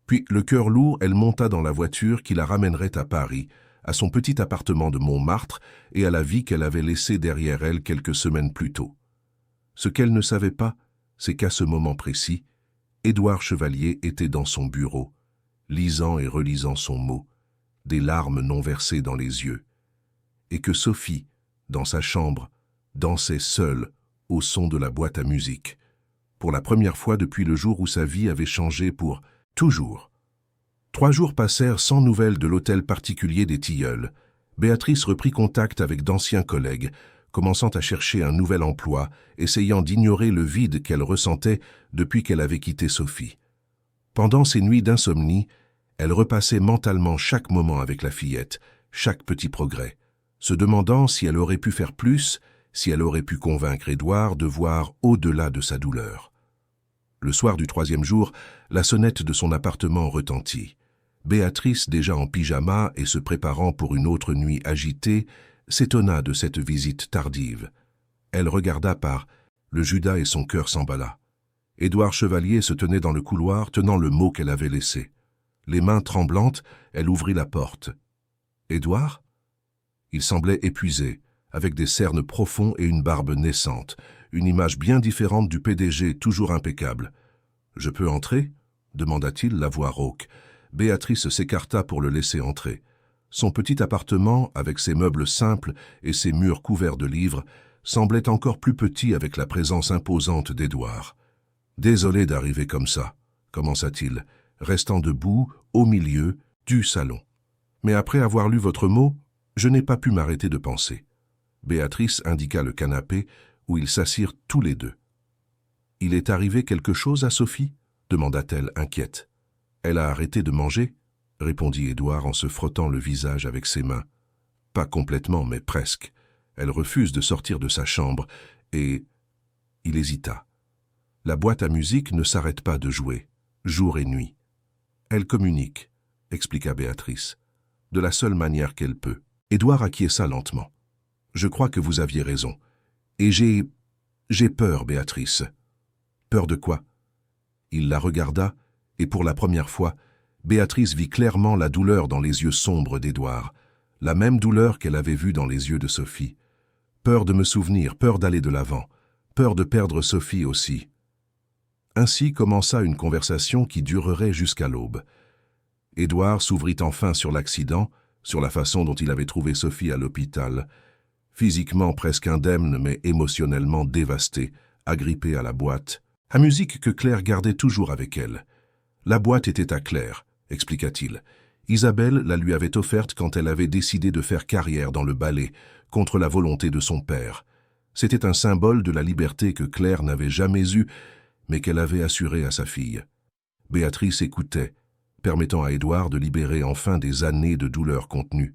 Puis, le cœur lourd, elle monta dans la voiture qui la ramènerait à Paris, à son petit appartement de Montmartre et à la vie qu'elle avait laissée derrière elle quelques semaines plus tôt. Ce qu'elle ne savait pas, c'est qu'à ce moment précis, Édouard Chevalier était dans son bureau, lisant et relisant son mot, des larmes non versées dans les yeux, et que Sophie, dans sa chambre, dansait seule au son de la boîte à musique, pour la première fois depuis le jour où sa vie avait changé pour toujours. 3 jours passèrent sans nouvelles de l'hôtel particulier des Tilleuls. Béatrice reprit contact avec d'anciens collègues, commençant à chercher un nouvel emploi, essayant d'ignorer le vide qu'elle ressentait depuis qu'elle avait quitté Sophie. Pendant ces nuits d'insomnie, elle repassait mentalement chaque moment avec la fillette, chaque petit progrès, se demandant si elle aurait pu faire plus, si elle aurait pu convaincre Édouard de voir au-delà de sa douleur. Le soir du 3e jour, la sonnette de son appartement retentit. Béatrice, déjà en pyjama et se préparant pour une autre nuit agitée, s'étonna de cette visite tardive. Elle regarda par le Judas et son cœur s'emballa. Édouard Chevalier se tenait dans le couloir, tenant le mot qu'elle avait laissé. Les mains tremblantes, elle ouvrit la porte. « Édouard » Il semblait épuisé, avec des cernes profonds et une barbe naissante, une image bien différente du PDG toujours impeccable. « Je peux entrer ?» demanda-t-il, la voix rauque. Béatrice s'écarta pour le laisser entrer. Son petit appartement, avec ses meubles simples et ses murs couverts de livres, semblait encore plus petit avec la présence imposante d'Édouard. « Désolé d'arriver comme ça, » commença-t-il, restant debout, au milieu du salon. « Mais après avoir lu votre mot, je n'ai pas pu m'arrêter de penser. » Béatrice indiqua le canapé où ils s'assirent tous les deux. « Il est arrivé quelque chose à Sophie ?» demanda-t-elle inquiète. « Elle a arrêté de manger ?» répondit Édouard en se frottant le visage avec ses mains. « Pas complètement, mais presque. Elle refuse de sortir de sa chambre et... » Il hésita. « La boîte à musique ne s'arrête pas de jouer, jour et nuit. Elle communique, » expliqua Béatrice, « de la seule manière qu'elle peut. » Édouard acquiesça lentement. « Je crois que vous aviez raison. Et j'ai peur, Béatrice. » « Peur de quoi ?» Il la regarda, et pour la première fois, Béatrice vit clairement la douleur dans les yeux sombres d'Édouard, la même douleur qu'elle avait vue dans les yeux de Sophie. Peur de me souvenir, peur d'aller de l'avant, peur de perdre Sophie aussi. Ainsi commença une conversation qui durerait jusqu'à l'aube. Édouard s'ouvrit enfin sur l'accident, sur la façon dont il avait trouvé Sophie à l'hôpital, physiquement presque indemne mais émotionnellement dévastée, agrippée à la boîte, la musique que Claire gardait toujours avec elle. La boîte était à Claire, expliqua-t-il. Isabelle la lui avait offerte quand elle avait décidé de faire carrière dans le ballet, contre la volonté de son père. C'était un symbole de la liberté que Claire n'avait jamais eue, mais qu'elle avait assurée à sa fille. Béatrice écoutait, permettant à Édouard de libérer enfin des années de douleur contenue.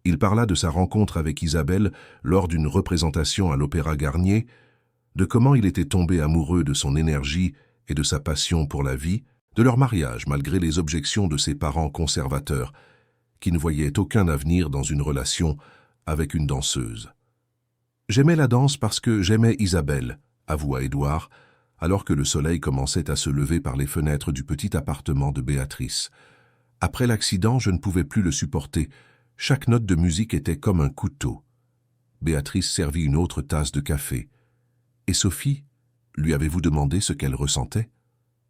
Il parla de sa rencontre avec Isabelle lors d'une représentation à l'Opéra Garnier, de comment il était tombé amoureux de son énergie et de sa passion pour la vie, de leur mariage malgré les objections de ses parents conservateurs, qui ne voyaient aucun avenir dans une relation avec une danseuse. « J'aimais la danse parce que j'aimais Isabelle », avoua Édouard, alors que le soleil commençait à se lever par les fenêtres du petit appartement de Béatrice. « Après l'accident, je ne pouvais plus le supporter. Chaque note de musique était comme un couteau. » Béatrice servit une autre tasse de café. « Et Sophie, lui avez-vous demandé ce qu'elle ressentait ?»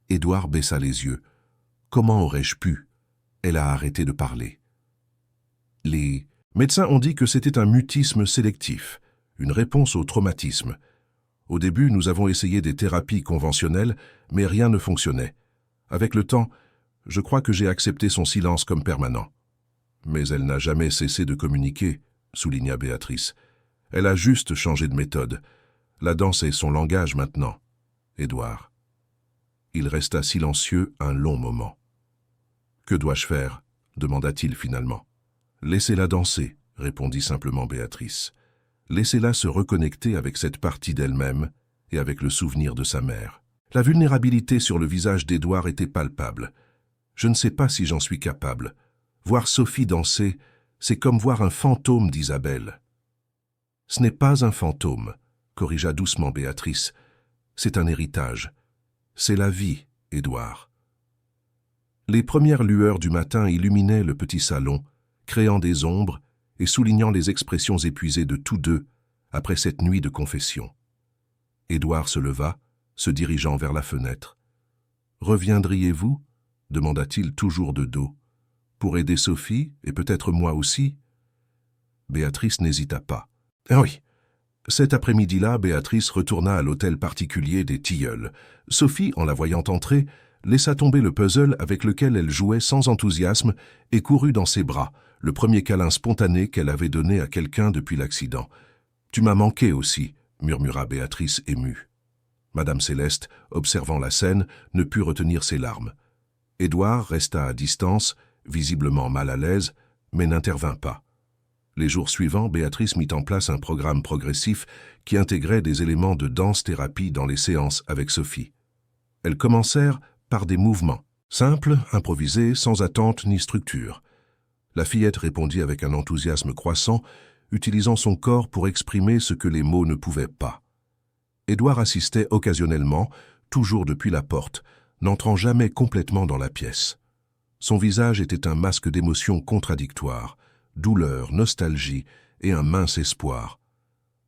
Édouard baissa les yeux. « Comment aurais-je pu ?» Elle a arrêté de parler. Les médecins ont dit que c'était un mutisme sélectif, une réponse au traumatisme. Au début, nous avons essayé des thérapies conventionnelles, mais rien ne fonctionnait. Avec le temps, je crois que j'ai accepté son silence comme permanent. Mais elle n'a jamais cessé de communiquer, souligna Béatrice. Elle a juste changé de méthode. La danse est son langage maintenant. Édouard. Il resta silencieux un long moment. « Que dois-je faire ?» demanda-t-il finalement. « Laissez-la danser », répondit simplement Béatrice. « Laissez-la se reconnecter avec cette partie d'elle-même et avec le souvenir de sa mère. » La vulnérabilité sur le visage d'Édouard était palpable. « Je ne sais pas si j'en suis capable. Voir Sophie danser, c'est comme voir un fantôme d'Isabelle. »« Ce n'est pas un fantôme, » corrigea doucement Béatrice. « C'est un héritage. C'est la vie, Édouard. » Les premières lueurs du matin illuminaient le petit salon, créant des ombres et soulignant les expressions épuisées de tous deux après cette nuit de confession. Édouard se leva, se dirigeant vers la fenêtre. « Reviendriez-vous » demanda-t-il toujours de dos. « Pour aider Sophie, et peut-être moi aussi ?» Béatrice n'hésita pas. « Ah oui !» Cet après-midi-là, Béatrice retourna à l'hôtel particulier des Tilleuls. Sophie, en la voyant entrer, laissa tomber le puzzle avec lequel elle jouait sans enthousiasme et courut dans ses bras, le premier câlin spontané qu'elle avait donné à quelqu'un depuis l'accident. « Tu m'as manqué aussi », murmura Béatrice émue. Madame Céleste, observant la scène, ne put retenir ses larmes. Édouard resta à distance, visiblement mal à l'aise, mais n'intervint pas. Les jours suivants, Béatrice mit en place un programme progressif qui intégrait des éléments de danse-thérapie dans les séances avec Sophie. Elles commencèrent par des mouvements, simples, improvisés, sans attente ni structure. La fillette répondit avec un enthousiasme croissant, utilisant son corps pour exprimer ce que les mots ne pouvaient pas. Édouard assistait occasionnellement, toujours depuis la porte, n'entrant jamais complètement dans la pièce. Son visage était un masque d'émotions contradictoires, douleur, nostalgie et un mince espoir.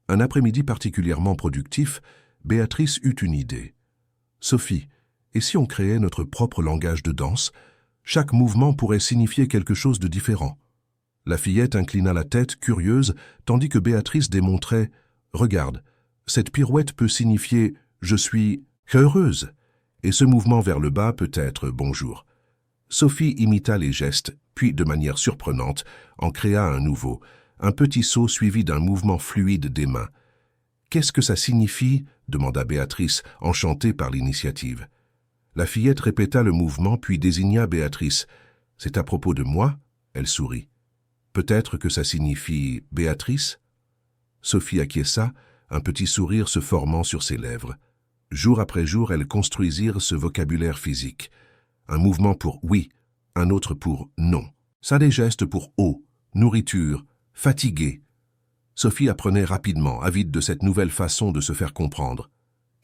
Un après-midi particulièrement productif, Béatrice eut une idée. « Sophie, et si on créait notre propre langage de danse? Chaque mouvement pourrait signifier quelque chose de différent. » La fillette inclina la tête, curieuse, tandis que Béatrice démontrait « Regarde, cette pirouette peut signifier « je suis heureuse » et ce mouvement vers le bas peut être « bonjour ». Sophie imita les gestes, puis, de manière surprenante, en créa un nouveau, un petit saut suivi d'un mouvement fluide des mains. « Qu'est-ce que ça signifie ?» demanda Béatrice, enchantée par l'initiative. La fillette répéta le mouvement, puis désigna Béatrice. « C'est à propos de moi ?» Elle sourit. « Peut-être que ça signifie Béatrice ?» Sophie acquiesça, un petit sourire se formant sur ses lèvres. Jour après jour, elles construisirent ce vocabulaire physique. Un mouvement pour oui, un autre pour non. Ça des gestes pour eau, nourriture, fatigué. Sophie apprenait rapidement, avide de cette nouvelle façon de se faire comprendre.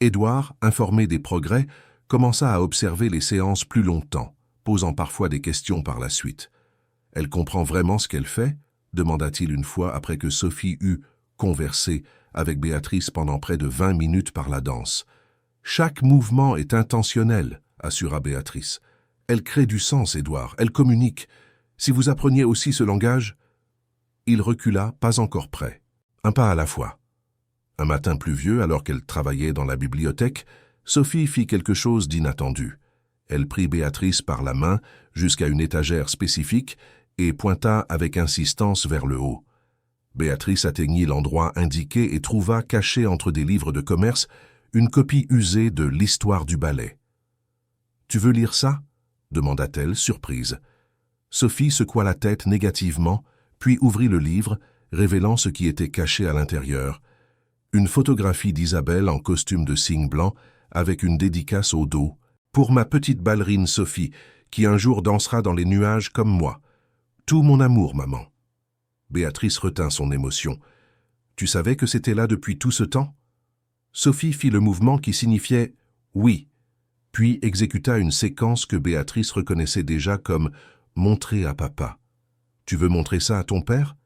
Édouard, informé des progrès, commença à observer les séances plus longtemps, posant parfois des questions par la suite. « Elle comprend vraiment ce qu'elle fait ?» demanda-t-il une fois après que Sophie eut conversé avec Béatrice pendant près de 20 minutes par la danse. « Chaque mouvement est intentionnel, » assura Béatrice. « Elle crée du sens, Édouard, elle communique. Si vous appreniez aussi ce langage... » Il recula, pas encore prêt. Un pas à la fois. Un matin pluvieux, alors qu'elle travaillait dans la bibliothèque, Sophie fit quelque chose d'inattendu. Elle prit Béatrice par la main jusqu'à une étagère spécifique et pointa avec insistance vers le haut. Béatrice atteignit l'endroit indiqué et trouva, caché entre des livres de commerce, une copie usée de l'Histoire du ballet. « Tu veux lire ça ?» demanda-t-elle, surprise. Sophie secoua la tête négativement, puis ouvrit le livre, révélant ce qui était caché à l'intérieur. Une photographie d'Isabelle en costume de cygne blanc, avec une dédicace au dos. « Pour ma petite ballerine Sophie, qui un jour dansera dans les nuages comme moi. Tout mon amour, maman. » Béatrice retint son émotion. « Tu savais que c'était là depuis tout ce temps ?» Sophie fit le mouvement qui signifiait « oui », puis exécuta une séquence que Béatrice reconnaissait déjà comme « montrer à papa ». « Tu veux montrer ça à ton père ?»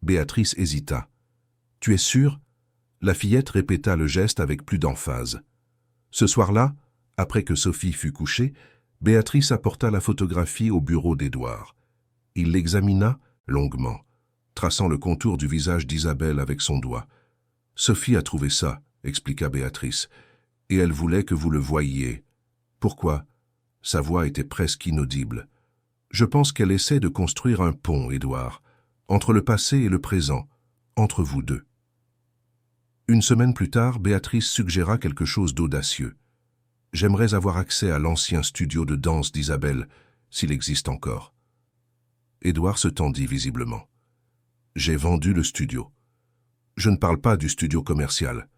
Béatrice hésita. « Tu es sûre ?» La fillette répéta le geste avec plus d'emphase. Ce soir-là, après que Sophie fut couchée, Béatrice apporta la photographie au bureau d'Édouard. Il l'examina longuement, traçant le contour du visage d'Isabelle avec son doigt. « Sophie a trouvé ça, » expliqua Béatrice, « et elle voulait que vous le voyiez. » « Pourquoi ?» Sa voix était presque inaudible. « Je pense qu'elle essaie de construire un pont, Édouard, entre le passé et le présent, entre vous deux. » Une semaine plus tard, Béatrice suggéra quelque chose d'audacieux. « J'aimerais avoir accès à l'ancien studio de danse d'Isabelle, s'il existe encore. » Édouard se tendit visiblement. « J'ai vendu le studio. Je ne parle pas du studio commercial.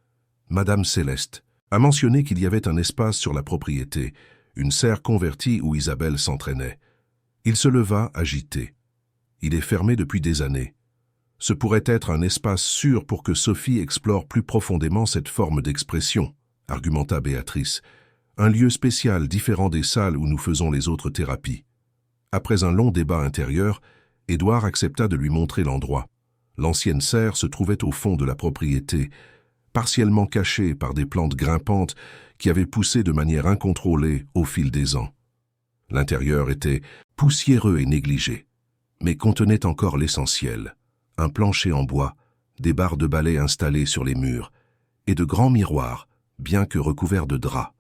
Madame Céleste a mentionné qu'il y avait un espace sur la propriété, une serre convertie où Isabelle s'entraînait. Il se leva, agité. Il est fermé depuis des années. Ce pourrait être un espace sûr pour que Sophie explore plus profondément cette forme d'expression, argumenta Béatrice. Un lieu spécial différent des salles où nous faisons les autres thérapies. Après un long débat intérieur, Édouard accepta de lui montrer l'endroit. L'ancienne serre se trouvait au fond de la propriété, partiellement cachée par des plantes grimpantes qui avaient poussé de manière incontrôlée au fil des ans. L'intérieur était poussiéreux et négligé, mais contenait encore l'essentiel. Un plancher en bois, des barres de ballet installées sur les murs, et de grands miroirs, bien que recouverts de draps.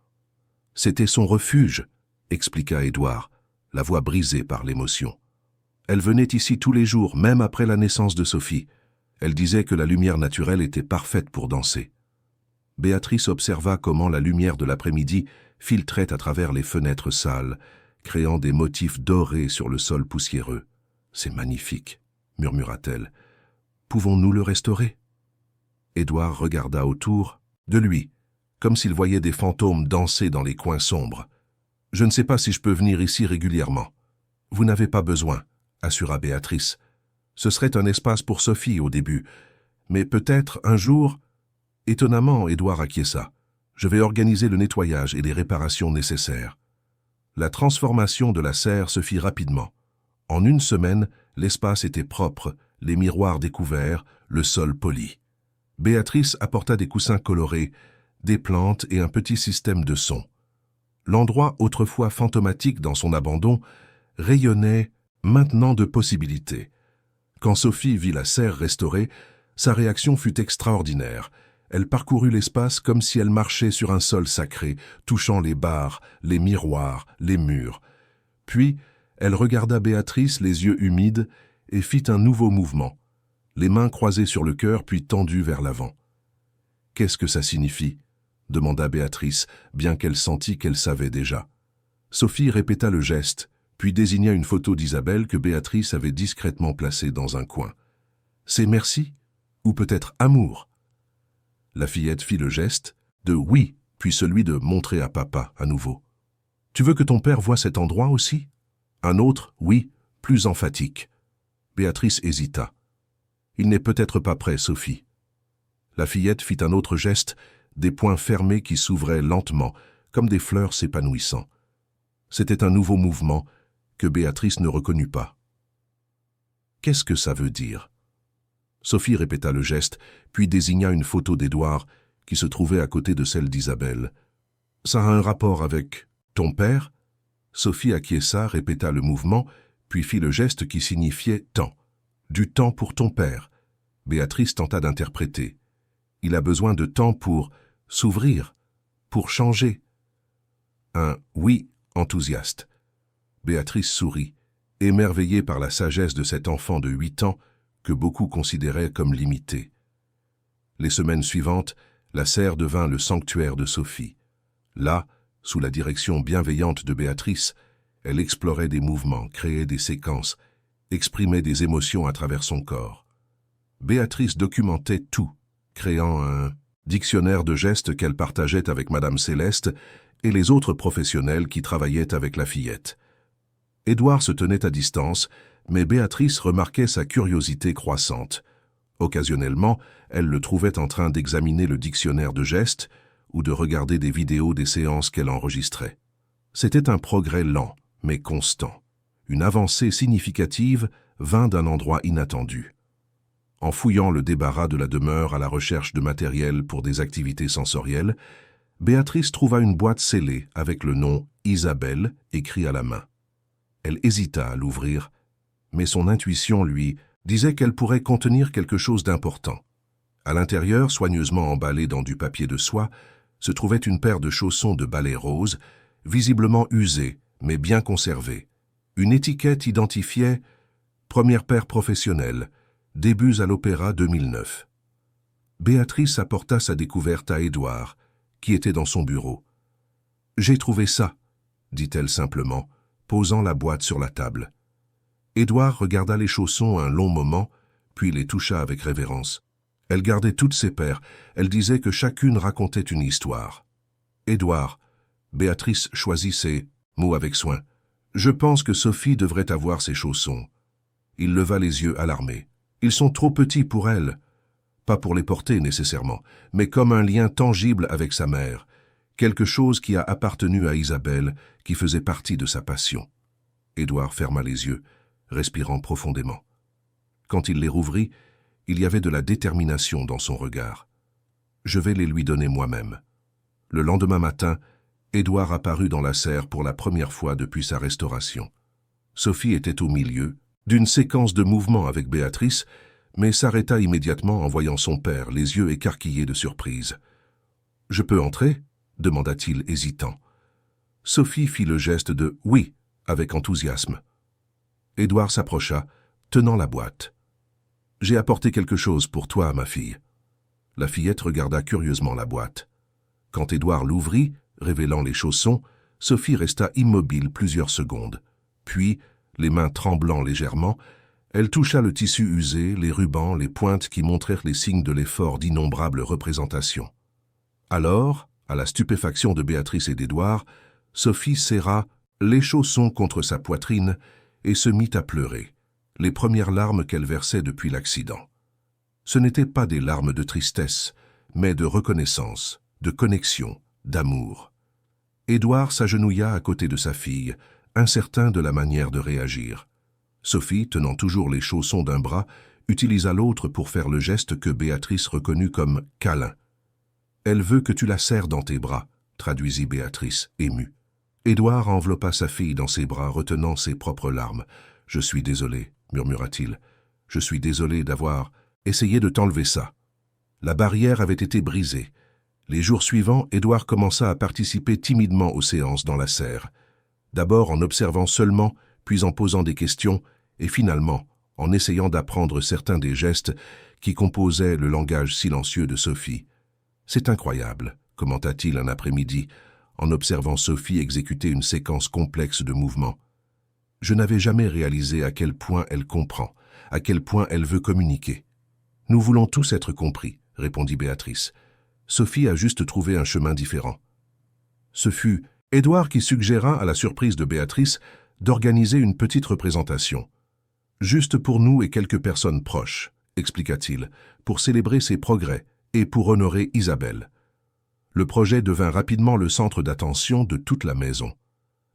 C'était son refuge, expliqua Édouard, la voix brisée par l'émotion. Elle venait ici tous les jours, même après la naissance de Sophie. Elle disait que la lumière naturelle était parfaite pour danser. Béatrice observa comment la lumière de l'après-midi filtrait à travers les fenêtres sales, créant des motifs dorés sur le sol poussiéreux. « C'est magnifique », murmura-t-elle. « Pouvons-nous le restaurer ?» Édouard regarda autour de lui, comme s'il voyait des fantômes danser dans les coins sombres. « Je ne sais pas si je peux venir ici régulièrement. »« Vous n'avez pas besoin, » assura Béatrice. « Ce serait un espace pour Sophie au début, mais peut-être un jour... » Étonnamment, Édouard acquiesça. « Je vais organiser le nettoyage et les réparations nécessaires. » La transformation de la serre se fit rapidement. En une semaine, l'espace était propre, les miroirs découverts, le sol poli. Béatrice apporta des coussins colorés, des plantes et un petit système de son. L'endroit autrefois fantomatique dans son abandon rayonnait maintenant de possibilités. Quand Sophie vit la serre restaurée, sa réaction fut extraordinaire. Elle parcourut l'espace comme si elle marchait sur un sol sacré, touchant les barres, les miroirs, les murs. Puis, elle regarda Béatrice les yeux humides et fit un nouveau mouvement, les mains croisées sur le cœur puis tendues vers l'avant. « Qu'est-ce que ça signifie ?» demanda Béatrice, bien qu'elle sentit qu'elle savait déjà. Sophie répéta le geste, puis désigna une photo d'Isabelle que Béatrice avait discrètement placée dans un coin. « C'est merci, ou peut-être amour ?» La fillette fit le geste de oui, puis celui de montrer à papa à nouveau. « Tu veux que ton père voie cet endroit aussi ?» Un autre oui, plus emphatique. Béatrice hésita. « Il n'est peut-être pas prêt, Sophie. » La fillette fit un autre geste, des poings fermés qui s'ouvraient lentement, comme des fleurs s'épanouissant. C'était un nouveau mouvement que Béatrice ne reconnut pas. « Qu'est-ce que ça veut dire ?» Sophie répéta le geste, puis désigna une photo d'Édouard qui se trouvait à côté de celle d'Isabelle. « Ça a un rapport avec ton père ?» Sophie acquiesça, répéta le mouvement, puis fit le geste qui signifiait « temps ». « Du temps pour ton père ». Béatrice tenta d'interpréter. « Il a besoin de temps pour s'ouvrir, pour changer. » Un « oui » enthousiaste. Béatrice sourit, émerveillée par la sagesse de cet enfant de 8 ans que beaucoup considéraient comme limité. Les semaines suivantes, la serre devint le sanctuaire de Sophie. Là, sous la direction bienveillante de Béatrice, elle explorait des mouvements, créait des séquences, exprimait des émotions à travers son corps. Béatrice documentait tout, créant un dictionnaire de gestes qu'elle partageait avec Madame Céleste et les autres professionnels qui travaillaient avec la fillette. Édouard se tenait à distance, mais Béatrice remarquait sa curiosité croissante. Occasionnellement, elle le trouvait en train d'examiner le dictionnaire de gestes ou de regarder des vidéos des séances qu'elle enregistrait. C'était un progrès lent, mais constant. Une avancée significative vint d'un endroit inattendu. En fouillant le débarras de la demeure à la recherche de matériel pour des activités sensorielles, Béatrice trouva une boîte scellée avec le nom « Isabelle » écrit à la main. Elle hésita à l'ouvrir, mais son intuition lui disait qu'elle pourrait contenir quelque chose d'important. À l'intérieur, soigneusement emballée dans du papier de soie, se trouvait une paire de chaussons de ballet rose, visiblement usés, mais bien conservés. Une étiquette identifiait « Première paire professionnelle, débuts à l'Opéra 2009 ». Béatrice apporta sa découverte à Édouard, qui était dans son bureau. « J'ai trouvé ça », dit-elle simplement, posant la boîte sur la table. Édouard regarda les chaussons un long moment, puis les toucha avec révérence. Elle gardait toutes ses paires, elle disait que chacune racontait une histoire. « Édouard », Béatrice choisit ses mots avec soin. « Je pense que Sophie devrait avoir ses chaussons. » Il leva les yeux alarmés. « Ils sont trop petits pour elle. » Pas pour les porter nécessairement, mais comme un lien tangible avec sa mère, quelque chose qui a appartenu à Isabelle, qui faisait partie de sa passion. Édouard ferma les yeux, respirant profondément. Quand il les rouvrit, il y avait de la détermination dans son regard. « Je vais les lui donner moi-même. » Le lendemain matin, Édouard apparut dans la serre pour la première fois depuis sa restauration. Sophie était au milieu d'une séquence de mouvements avec Béatrice, mais s'arrêta immédiatement en voyant son père, les yeux écarquillés de surprise. « Je peux entrer ?» demanda-t-il hésitant. Sophie fit le geste de « oui » avec enthousiasme. Édouard s'approcha, tenant la boîte. « J'ai apporté quelque chose pour toi, ma fille. » La fillette regarda curieusement la boîte. Quand Édouard l'ouvrit, révélant les chaussons, Sophie resta immobile plusieurs secondes. Puis, les mains tremblant légèrement, elle toucha le tissu usé, les rubans, les pointes qui montrèrent les signes de l'effort d'innombrables représentations. Alors, à la stupéfaction de Béatrice et d'Édouard, Sophie serra les chaussons contre sa poitrine et se mit à pleurer, les premières larmes qu'elle versait depuis l'accident. Ce n'étaient pas des larmes de tristesse, mais de reconnaissance, de connexion, d'amour. Édouard s'agenouilla à côté de sa fille, incertain de la manière de réagir. Sophie, tenant toujours les chaussons d'un bras, utilisa l'autre pour faire le geste que Béatrice reconnut comme « câlin ». « Elle veut que tu la serres dans tes bras », traduisit Béatrice, émue. Édouard enveloppa sa fille dans ses bras, retenant ses propres larmes. « Je suis désolé, » murmura-t-il. « Je suis désolé d'avoir essayé de t'enlever ça. » La barrière avait été brisée. Les jours suivants, Édouard commença à participer timidement aux séances dans la serre. D'abord en observant seulement, puis en posant des questions, et finalement en essayant d'apprendre certains des gestes qui composaient le langage silencieux de Sophie. « C'est incroyable », commenta-t-il un après-midi, en observant Sophie exécuter une séquence complexe de mouvements. « Je n'avais jamais réalisé à quel point elle comprend, à quel point elle veut communiquer. »« Nous voulons tous être compris », répondit Béatrice. Sophie a juste trouvé un chemin différent. Ce fut Édouard qui suggéra, à la surprise de Béatrice, d'organiser une petite représentation. « Juste pour nous et quelques personnes proches », expliqua-t-il, pour célébrer ses progrès et pour honorer Isabelle. Le projet devint rapidement le centre d'attention de toute la maison.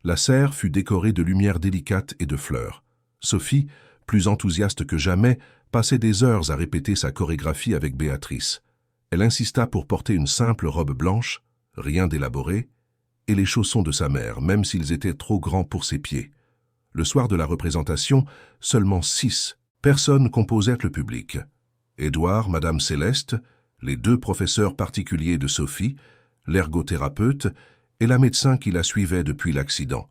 La serre fut décorée de lumières délicates et de fleurs. Sophie, plus enthousiaste que jamais, passait des heures à répéter sa chorégraphie avec Béatrice. Elle insista pour porter une simple robe blanche, rien d'élaboré, et les chaussons de sa mère, même s'ils étaient trop grands pour ses pieds. Le soir de la représentation, seulement 6 personnes composèrent le public. Édouard, Madame Céleste, les 2 professeurs particuliers de Sophie, l'ergothérapeute et la médecin qui la suivait depuis l'accident.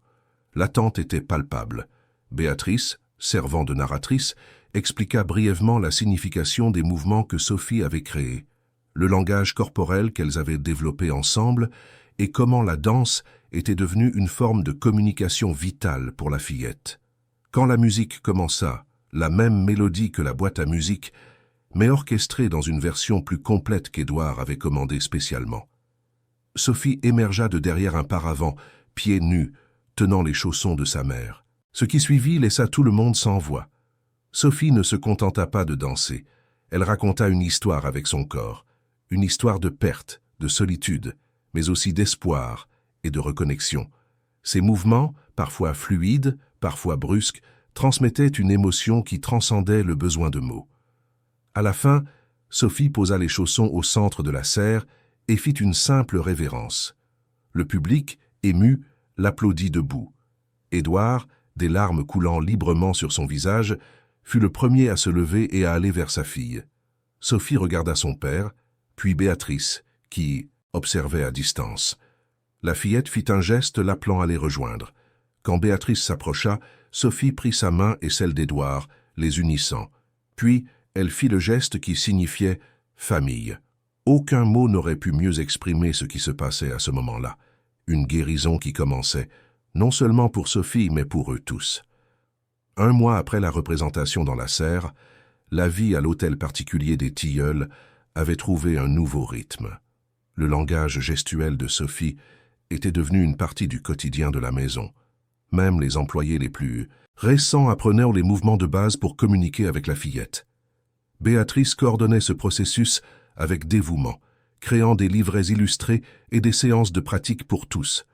L'attente était palpable. Béatrice, servant de narratrice, expliqua brièvement la signification des mouvements que Sophie avait créés, le langage corporel qu'elles avaient développé ensemble et comment la danse était devenue une forme de communication vitale pour la fillette. Quand la musique commença, la même mélodie que la boîte à musique, mais orchestrée dans une version plus complète qu'Édouard avait commandée spécialement. Sophie émergea de derrière un paravent, pieds nus, tenant les chaussons de sa mère. Ce qui suivit laissa tout le monde sans voix. Sophie ne se contenta pas de danser. Elle raconta une histoire avec son corps, une histoire de perte, de solitude, mais aussi d'espoir et de reconnexion. Ses mouvements, parfois fluides, parfois brusques, transmettaient une émotion qui transcendait le besoin de mots. À la fin, Sophie posa les chaussons au centre de la serre et fit une simple révérence. Le public, ému, l'applaudit debout. Édouard, des larmes coulant librement sur son visage, fut le premier à se lever et à aller vers sa fille. Sophie regarda son père, puis Béatrice, qui observait à distance. La fillette fit un geste l'appelant à les rejoindre. Quand Béatrice s'approcha, Sophie prit sa main et celle d'Édouard, les unissant. Puis, elle fit le geste qui signifiait « famille ». Aucun mot n'aurait pu mieux exprimer ce qui se passait à ce moment-là. Une guérison qui commençait, non seulement pour Sophie, mais pour eux tous. 1 mois après la représentation dans la serre, la vie à l'hôtel particulier des Tilleuls avait trouvé un nouveau rythme. Le langage gestuel de Sophie était devenu une partie du quotidien de la maison. Même les employés les plus récents apprenaient les mouvements de base pour communiquer avec la fillette. Béatrice coordonnait ce processus avec dévouement, créant des livrets illustrés et des séances de pratique pour tous.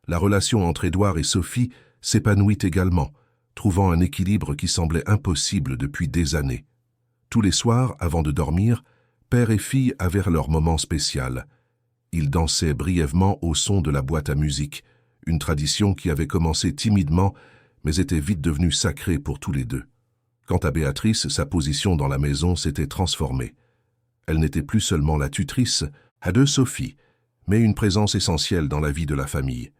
La relation entre Édouard et Sophie s'épanouit également, trouvant un équilibre qui semblait impossible depuis des années. Tous les soirs, avant de dormir, père et fille avaient leur moment spécial. Ils dansaient brièvement au son de la boîte à musique, une tradition qui avait commencé timidement, mais était vite devenue sacrée pour tous les 2. Quant à Béatrice, sa position dans la maison s'était transformée. Elle n'était plus seulement la tutrice de Sophie, mais une présence essentielle dans la vie de la famille.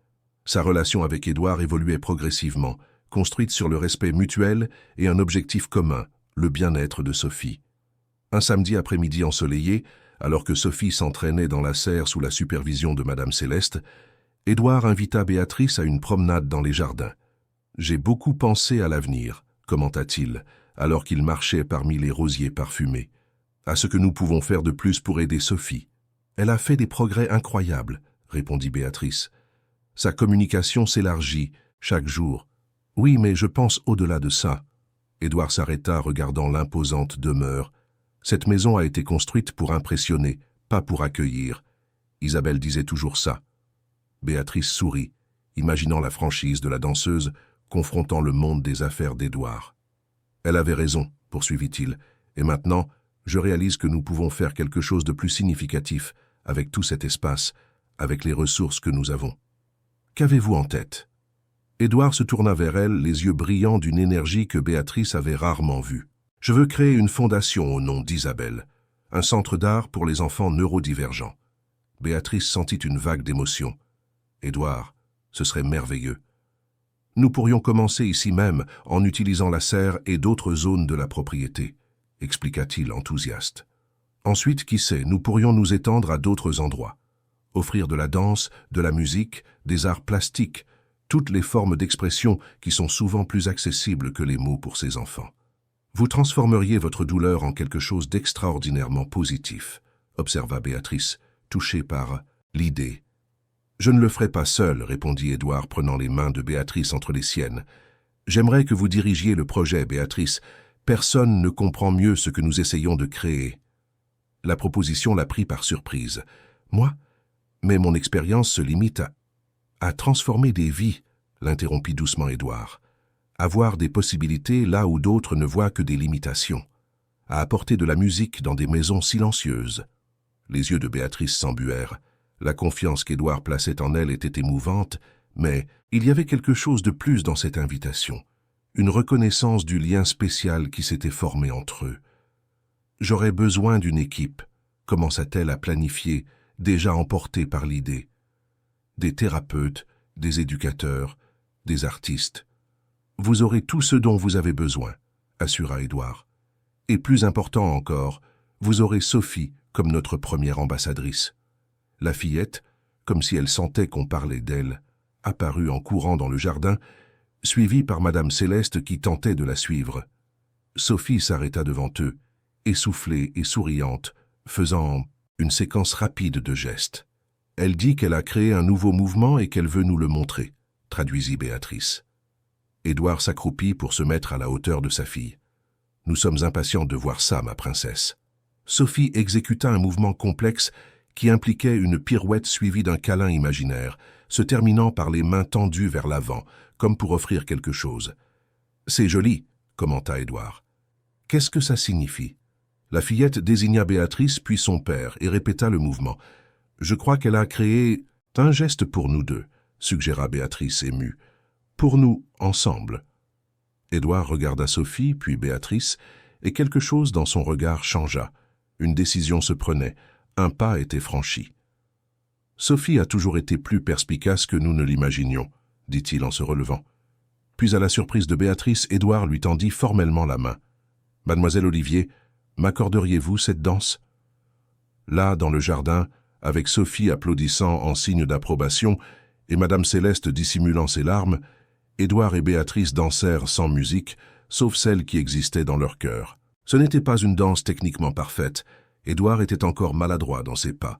Sa relation avec Édouard évoluait progressivement, construite sur le respect mutuel et un objectif commun, le bien-être de Sophie. Un samedi après-midi ensoleillé, alors que Sophie s'entraînait dans la serre sous la supervision de Madame Céleste, Édouard invita Béatrice à une promenade dans les jardins. « J'ai beaucoup pensé à l'avenir », commenta-t-il, alors qu'il marchait parmi les rosiers parfumés, « à ce que nous pouvons faire de plus pour aider Sophie. »« Elle a fait des progrès incroyables, » répondit Béatrice. « Sa communication s'élargit chaque jour. »« Oui, mais je pense au-delà de ça. » Édouard s'arrêta regardant l'imposante demeure. Cette maison a été construite pour impressionner, pas pour accueillir. Isabelle disait toujours ça. Béatrice sourit, imaginant la franchise de la danseuse confrontant le monde des affaires d'Édouard. Elle avait raison, poursuivit-il, Et maintenant, je réalise que nous pouvons faire quelque chose de plus significatif avec tout cet espace, avec les ressources que nous avons. Qu'avez-vous en tête? Édouard se tourna vers elle, les yeux brillants d'une énergie que Béatrice avait rarement vue. Je veux créer une fondation au nom d'Isabelle, un centre d'art pour les enfants neurodivergents. Béatrice sentit une vague d'émotion. Édouard, ce serait merveilleux. Nous pourrions commencer ici même en utilisant la serre et d'autres zones de la propriété, expliqua-t-il enthousiaste. Ensuite, qui sait, nous pourrions nous étendre à d'autres endroits. Offrir de la danse, de la musique, des arts plastiques, toutes les formes d'expression qui sont souvent plus accessibles que les mots pour ces enfants. Vous transformeriez votre douleur en quelque chose d'extraordinairement positif, observa Béatrice, touchée par l'idée. Je ne le ferai pas seul, répondit Édouard, prenant les mains de Béatrice entre les siennes. J'aimerais que vous dirigiez le projet, Béatrice. Personne ne comprend mieux ce que nous essayons de créer. La proposition la prit par surprise. Moi? Mais mon expérience se limite à transformer des vies, l'interrompit doucement Édouard. Avoir des possibilités là où d'autres ne voient que des limitations. À apporter de la musique dans des maisons silencieuses. Les yeux de Béatrice s'embuèrent. La confiance qu'Édouard plaçait en elle était émouvante, mais il y avait quelque chose de plus dans cette invitation. Une reconnaissance du lien spécial qui s'était formé entre eux. « J'aurais besoin d'une équipe », commença-t-elle à planifier, déjà emportée par l'idée. Des thérapeutes, des éducateurs, des artistes. « Vous aurez tout ce dont vous avez besoin », assura Édouard. « Et plus important encore, vous aurez Sophie comme notre première ambassadrice. » La fillette, comme si elle sentait qu'on parlait d'elle, apparut en courant dans le jardin, suivie par Madame Céleste qui tentait de la suivre. Sophie s'arrêta devant eux, essoufflée et souriante, faisant une séquence rapide de gestes. Elle dit qu'elle a créé un nouveau mouvement et qu'elle veut nous le montrer, traduisit Béatrice. Édouard s'accroupit pour se mettre à la hauteur de sa fille. Nous sommes impatients de voir ça, ma princesse. Sophie exécuta un mouvement complexe qui impliquait une pirouette suivie d'un câlin imaginaire, se terminant par les mains tendues vers l'avant, comme pour offrir quelque chose. « C'est joli », commenta Édouard. « Qu'est-ce que ça signifie ?» La fillette désigna Béatrice puis son père et répéta le mouvement. « Je crois qu'elle a créé un geste pour nous deux », suggéra Béatrice émue. « Pour nous, ensemble. » Édouard regarda Sophie, puis Béatrice, et quelque chose dans son regard changea. Une décision se prenait. Un pas était franchi. « Sophie a toujours été plus perspicace que nous ne l'imaginions, » dit-il en se relevant. Puis à la surprise de Béatrice, Édouard lui tendit formellement la main. « Mademoiselle Olivier, m'accorderiez-vous cette danse ?» Là, dans le jardin, avec Sophie applaudissant en signe d'approbation et Madame Céleste dissimulant ses larmes, Édouard et Béatrice dansèrent sans musique, sauf celle qui existait dans leur cœur. Ce n'était pas une danse techniquement parfaite. Édouard était encore maladroit dans ses pas.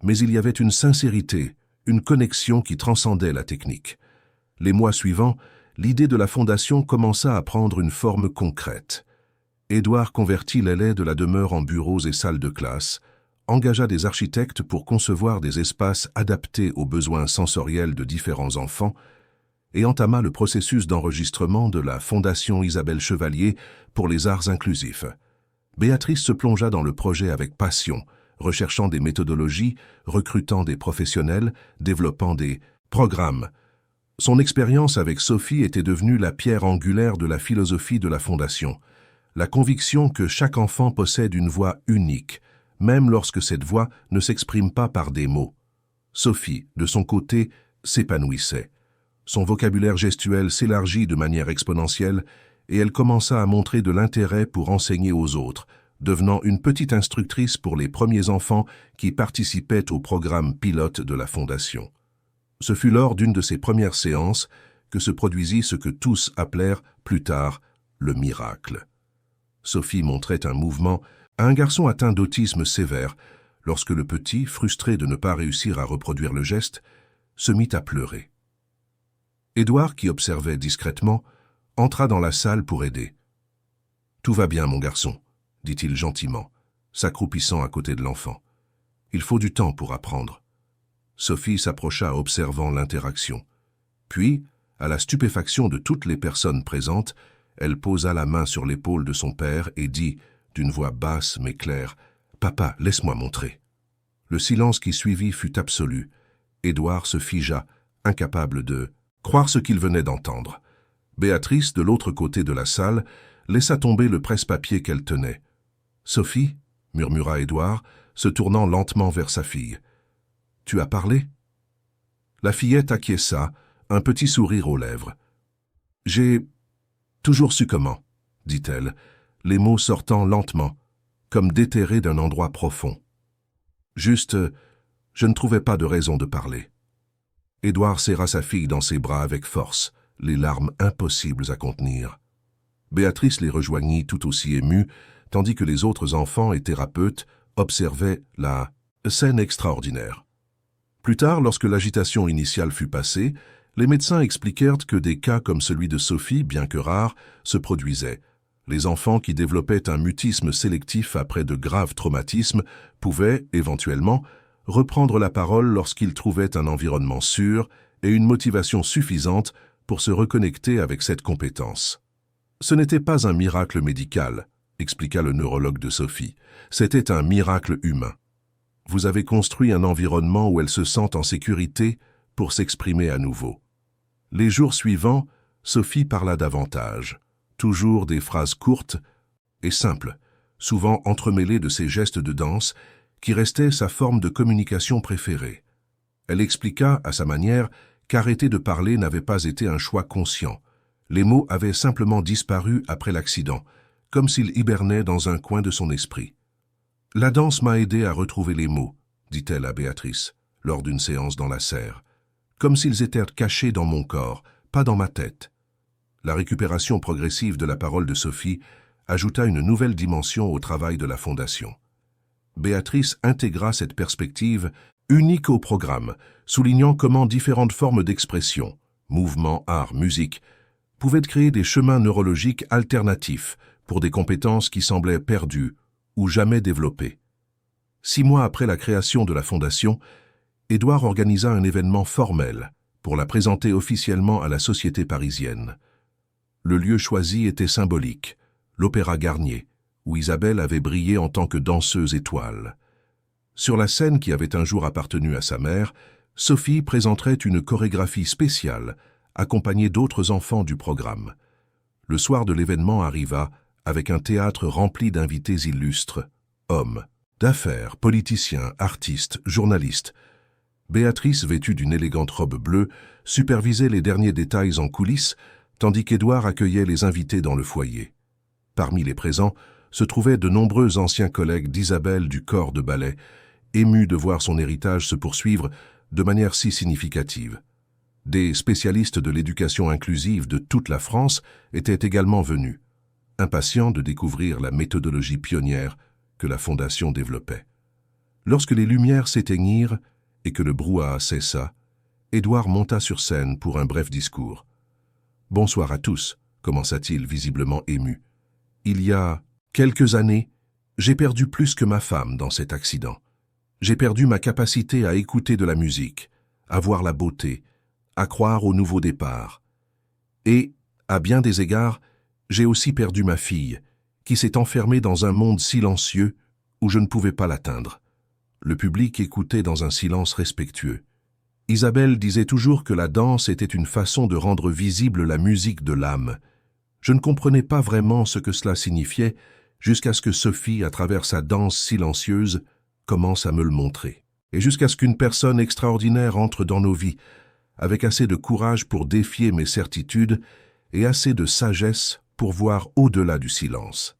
Mais il y avait une sincérité, une connexion qui transcendait la technique. Les mois suivants, l'idée de la fondation commença à prendre une forme concrète. Édouard convertit l'aile de la demeure en bureaux et salles de classe, engagea des architectes pour concevoir des espaces adaptés aux besoins sensoriels de différents enfants et entama le processus d'enregistrement de la Fondation Isabelle Chevalier pour les arts inclusifs. Béatrice se plongea dans le projet avec passion, recherchant des méthodologies, recrutant des professionnels, développant des programmes. Son expérience avec Sophie était devenue la pierre angulaire de la philosophie de la Fondation, la conviction que chaque enfant possède une voix unique, même lorsque cette voix ne s'exprime pas par des mots. Sophie, de son côté, s'épanouissait. Son vocabulaire gestuel s'élargit de manière exponentielle et elle commença à montrer de l'intérêt pour enseigner aux autres, devenant une petite instructrice pour les premiers enfants qui participaient au programme pilote de la Fondation. Ce fut lors d'une de ses premières séances que se produisit ce que tous appelèrent plus tard le miracle. Sophie montrait un mouvement à un garçon atteint d'autisme sévère lorsque le petit, frustré de ne pas réussir à reproduire le geste, se mit à pleurer. Édouard, qui observait discrètement, entra dans la salle pour aider. « Tout va bien, mon garçon », dit-il gentiment, s'accroupissant à côté de l'enfant. « Il faut du temps pour apprendre. » Sophie s'approcha observant l'interaction. Puis, à la stupéfaction de toutes les personnes présentes, elle posa la main sur l'épaule de son père et dit, d'une voix basse mais claire. « Papa, laisse-moi montrer. » Le silence qui suivit fut absolu. Édouard se figea, incapable de croire ce qu'il venait d'entendre. Béatrice, de l'autre côté de la salle, laissa tomber le presse-papier qu'elle tenait. « Sophie ?» murmura Édouard, se tournant lentement vers sa fille. « Tu as parlé ?» La fillette acquiesça, un petit sourire aux lèvres. « J'ai toujours su comment, » dit-elle, les mots sortant lentement, comme déterrés d'un endroit profond. « Juste, je ne trouvais pas de raison de parler. » Édouard serra sa fille dans ses bras avec force, les larmes impossibles à contenir. Béatrice les rejoignit tout aussi émue, tandis que les autres enfants et thérapeutes observaient la scène extraordinaire. Plus tard, lorsque l'agitation initiale fut passée, les médecins expliquèrent que des cas comme celui de Sophie, bien que rares, se produisaient. Les enfants qui développaient un mutisme sélectif après de graves traumatismes pouvaient, éventuellement, reprendre la parole lorsqu'ils trouvaient un environnement sûr et une motivation suffisante pour se reconnecter avec cette compétence. Ce n'était pas un miracle médical, expliqua le neurologue de Sophie. C'était un miracle humain. Vous avez construit un environnement où elle se sent en sécurité pour s'exprimer à nouveau. Les jours suivants, Sophie parla davantage, toujours des phrases courtes et simples, souvent entremêlées de ses gestes de danse, qui restaient sa forme de communication préférée. Elle expliqua, à sa manière, qu'arrêter de parler n'avait pas été un choix conscient. Les mots avaient simplement disparu après l'accident, comme s'ils hibernaient dans un coin de son esprit. « La danse m'a aidé à retrouver les mots, » dit-elle à Béatrice, lors d'une séance dans la serre, « comme s'ils étaient cachés dans mon corps, pas dans ma tête. » La récupération progressive de la parole de Sophie ajouta une nouvelle dimension au travail de la Fondation. Béatrice intégra cette perspective unique au programme, soulignant comment différentes formes d'expression, mouvement, art, musique, pouvaient créer des chemins neurologiques alternatifs pour des compétences qui semblaient perdues ou jamais développées. 6 mois après la création de la Fondation, Édouard organisa un événement formel pour la présenter officiellement à la société parisienne. Le lieu choisi était symbolique, l'Opéra Garnier, où Isabelle avait brillé en tant que danseuse étoile. Sur la scène qui avait un jour appartenu à sa mère, Sophie présenterait une chorégraphie spéciale, accompagnée d'autres enfants du programme. Le soir de l'événement arriva avec un théâtre rempli d'invités illustres, hommes, d'affaires, politiciens, artistes, journalistes. Béatrice, vêtue d'une élégante robe bleue, supervisait les derniers détails en coulisses, tandis qu'Édouard accueillait les invités dans le foyer. Parmi les présents se trouvaient de nombreux anciens collègues d'Isabelle du corps de ballet, émus de voir son héritage se poursuivre de manière si significative. Des spécialistes de l'éducation inclusive de toute la France étaient également venus, impatients de découvrir la méthodologie pionnière que la Fondation développait. Lorsque les lumières s'éteignirent et que le brouhaha cessa, Édouard monta sur scène pour un bref discours. « Bonsoir à tous », commença-t-il visiblement ému. « Il y a quelques années, j'ai perdu plus que ma femme dans cet accident. J'ai perdu ma capacité à écouter de la musique, à voir la beauté, à croire au nouveau départ. Et, à bien des égards, j'ai aussi perdu ma fille, qui s'est enfermée dans un monde silencieux où je ne pouvais pas l'atteindre. » Le public écoutait dans un silence respectueux. Isabelle disait toujours que la danse était une façon de rendre visible la musique de l'âme. Je ne comprenais pas vraiment ce que cela signifiait jusqu'à ce que Sophie, à travers sa danse silencieuse, commence à me le montrer. Et jusqu'à ce qu'une personne extraordinaire entre dans nos vies, avec assez de courage pour défier mes certitudes et assez de sagesse pour voir au-delà du silence.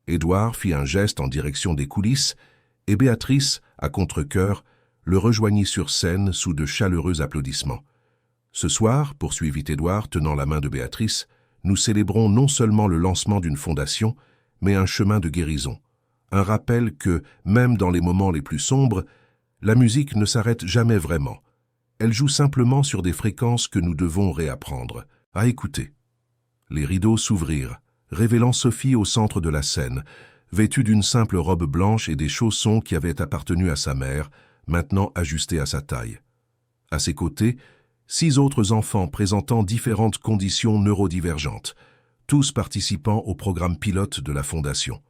Édouard fit un geste en direction des coulisses et Béatrice, à contre-cœur, le rejoignit sur scène sous de chaleureux applaudissements. « Ce soir, poursuivit Édouard, tenant la main de Béatrice, nous célébrons non seulement le lancement d'une fondation, mais un chemin de guérison. Un rappel que, même dans les moments les plus sombres, la musique ne s'arrête jamais vraiment. Elle joue simplement sur des fréquences que nous devons réapprendre, à écouter. » Les rideaux s'ouvrirent, révélant Sophie au centre de la scène, vêtue d'une simple robe blanche et des chaussons qui avaient appartenu à sa mère, maintenant ajustés à sa taille. À ses côtés, 6 autres enfants présentant différentes conditions neurodivergentes, tous participant au programme pilote de la Fondation.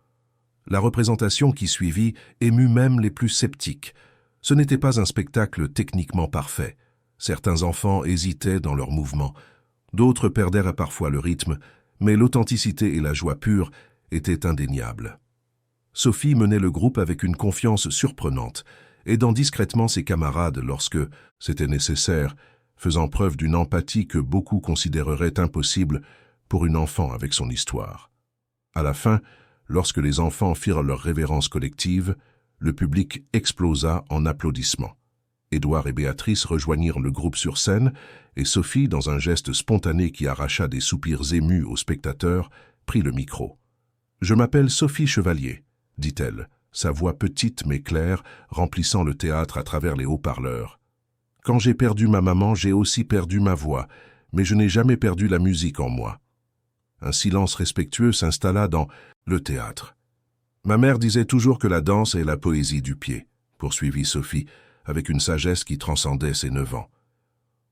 La représentation qui suivit émut même les plus sceptiques. Ce n'était pas un spectacle techniquement parfait. Certains enfants hésitaient dans leurs mouvements, d'autres perdèrent parfois le rythme, mais l'authenticité et la joie pure étaient indéniables. Sophie menait le groupe avec une confiance surprenante, aidant discrètement ses camarades lorsque c'était nécessaire, faisant preuve d'une empathie que beaucoup considéreraient impossible pour une enfant avec son histoire. À la fin, lorsque les enfants firent leur révérence collective, le public explosa en applaudissements. Édouard et Béatrice rejoignirent le groupe sur scène et Sophie, dans un geste spontané qui arracha des soupirs émus aux spectateurs, prit le micro. « Je m'appelle Sophie Chevalier », dit-elle, sa voix petite mais claire, remplissant le théâtre à travers les haut-parleurs. « Quand j'ai perdu ma maman, j'ai aussi perdu ma voix, mais je n'ai jamais perdu la musique en moi. » Un silence respectueux s'installa dans le théâtre. « Ma mère disait toujours que la danse est la poésie du pied », poursuivit Sophie, avec une sagesse qui transcendait ses 9 ans.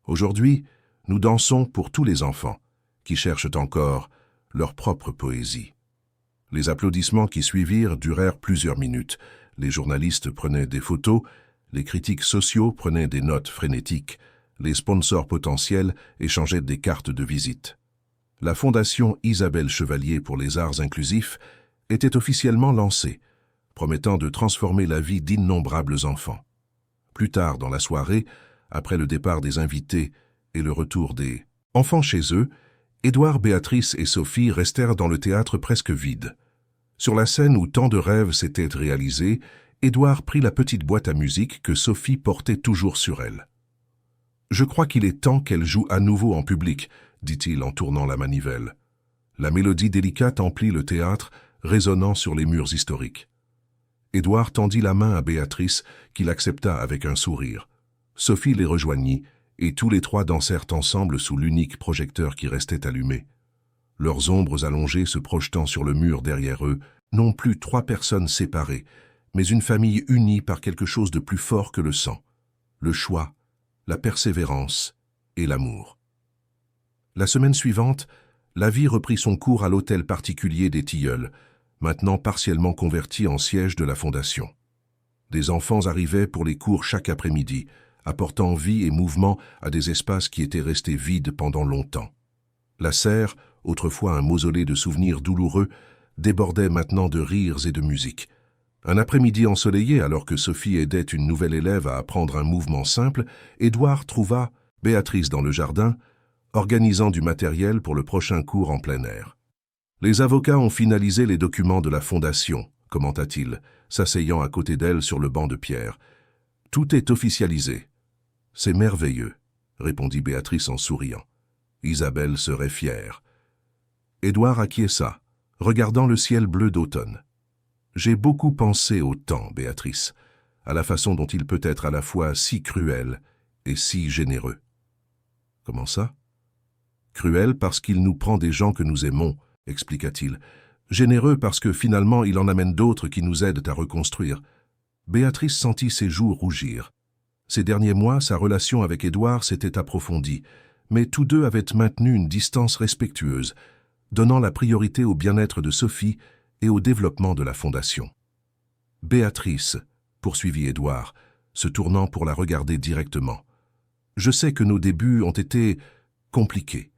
Aujourd'hui, nous dansons pour tous les enfants, qui cherchent encore leur propre poésie. Les applaudissements qui suivirent durèrent plusieurs minutes. Les journalistes prenaient des photos, les critiques sociaux prenaient des notes frénétiques, les sponsors potentiels échangeaient des cartes de visite. La Fondation Isabelle Chevalier pour les arts inclusifs était officiellement lancée, promettant de transformer la vie d'innombrables enfants. Plus tard dans la soirée, après le départ des invités et le retour des enfants chez eux, Édouard, Béatrice et Sophie restèrent dans le théâtre presque vide. Sur la scène où tant de rêves s'étaient réalisés, Édouard prit la petite boîte à musique que Sophie portait toujours sur elle. « Je crois qu'il est temps qu'elle joue à nouveau en public », dit-il en tournant la manivelle. La mélodie délicate emplit le théâtre, résonnant sur les murs historiques. Édouard tendit la main à Béatrice, qui l'accepta avec un sourire. Sophie les rejoignit, et tous les trois dansèrent ensemble sous l'unique projecteur qui restait allumé. Leurs ombres allongées se projetant sur le mur derrière eux, non plus 3 personnes séparées, mais une famille unie par quelque chose de plus fort que le sang, le choix, la persévérance et l'amour. La semaine suivante, la vie reprit son cours à l'hôtel particulier des Tilleuls, maintenant partiellement converti en siège de la Fondation. Des enfants arrivaient pour les cours chaque après-midi, apportant vie et mouvement à des espaces qui étaient restés vides pendant longtemps. La serre, autrefois un mausolée de souvenirs douloureux, débordait maintenant de rires et de musique. Un après-midi ensoleillé, alors que Sophie aidait une nouvelle élève à apprendre un mouvement simple, Édouard trouva Béatrice dans le jardin, organisant du matériel pour le prochain cours en plein air. « Les avocats ont finalisé les documents de la Fondation », commenta-t-il, s'asseyant à côté d'elle sur le banc de pierre. « Tout est officialisé. »« C'est merveilleux, » répondit Béatrice en souriant. Isabelle serait fière. Édouard acquiesça, regardant le ciel bleu d'automne. « J'ai beaucoup pensé au temps, Béatrice, à la façon dont il peut être à la fois si cruel et si généreux. »« Comment ça ?»« Cruel parce qu'il nous prend des gens que nous aimons, » expliqua-t-il. « Généreux parce que finalement il en amène d'autres qui nous aident à reconstruire. » Béatrice sentit ses joues rougir. Ces derniers mois, sa relation avec Édouard s'était approfondie, mais tous deux avaient maintenu une distance respectueuse, donnant la priorité au bien-être de Sophie et au développement de la Fondation. « Béatrice, » poursuivit Édouard, se tournant pour la regarder directement, « je sais que nos débuts ont été compliqués.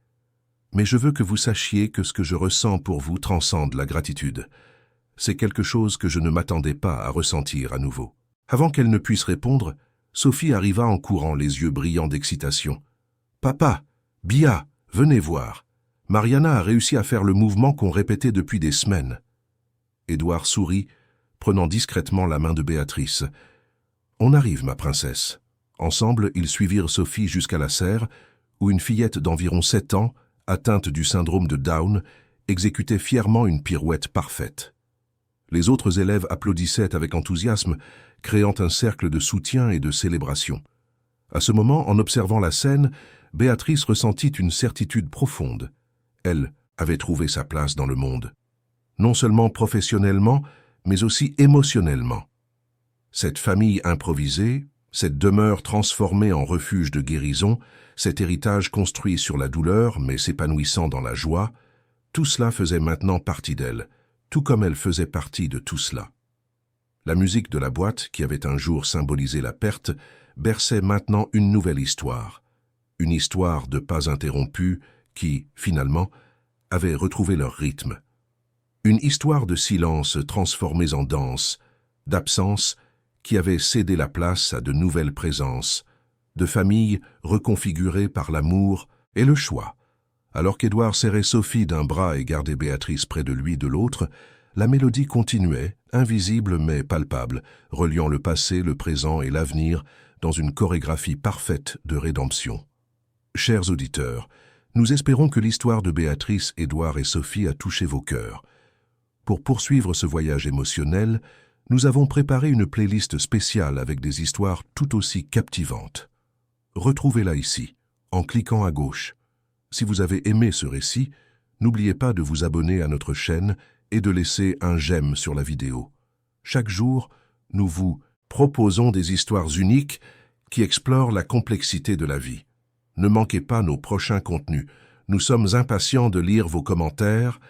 Mais je veux que vous sachiez que ce que je ressens pour vous transcende la gratitude. C'est quelque chose que je ne m'attendais pas à ressentir à nouveau. » Avant qu'elle ne puisse répondre, Sophie arriva en courant, les yeux brillants d'excitation. « Papa, Bia, venez voir. Mariana a réussi à faire le mouvement qu'on répétait depuis des semaines. » Édouard sourit, prenant discrètement la main de Béatrice. « On arrive, ma princesse. » Ensemble, ils suivirent Sophie jusqu'à la serre, où une fillette d'environ 7 ans, atteinte du syndrome de Down, exécutait fièrement une pirouette parfaite. Les autres élèves applaudissaient avec enthousiasme, créant un cercle de soutien et de célébration. À ce moment, en observant la scène, Béatrice ressentit une certitude profonde. Elle avait trouvé sa place dans le monde, non seulement professionnellement, mais aussi émotionnellement. Cette famille improvisée, cette demeure transformée en refuge de guérison, cet héritage construit sur la douleur mais s'épanouissant dans la joie, tout cela faisait maintenant partie d'elle, tout comme elle faisait partie de tout cela. La musique de la boîte, qui avait un jour symbolisé la perte, berçait maintenant une nouvelle histoire. Une histoire de pas interrompus qui, finalement, avaient retrouvé leur rythme. Une histoire de silence transformée en danse, d'absence qui avait cédé la place à de nouvelles présences, de familles reconfigurées par l'amour et le choix. Alors qu'Édouard serrait Sophie d'un bras et gardait Béatrice près de lui de l'autre, la mélodie continuait, invisible mais palpable, reliant le passé, le présent et l'avenir dans une chorégraphie parfaite de rédemption. Chers auditeurs, nous espérons que l'histoire de Béatrice, Édouard et Sophie a touché vos cœurs. Pour poursuivre ce voyage émotionnel, nous avons préparé une playlist spéciale avec des histoires tout aussi captivantes. Retrouvez-la ici, en cliquant à gauche. Si vous avez aimé ce récit, n'oubliez pas de vous abonner à notre chaîne et de laisser un j'aime sur la vidéo. Chaque jour, nous vous proposons des histoires uniques qui explorent la complexité de la vie. Ne manquez pas nos prochains contenus. Nous sommes impatients de lire vos commentaires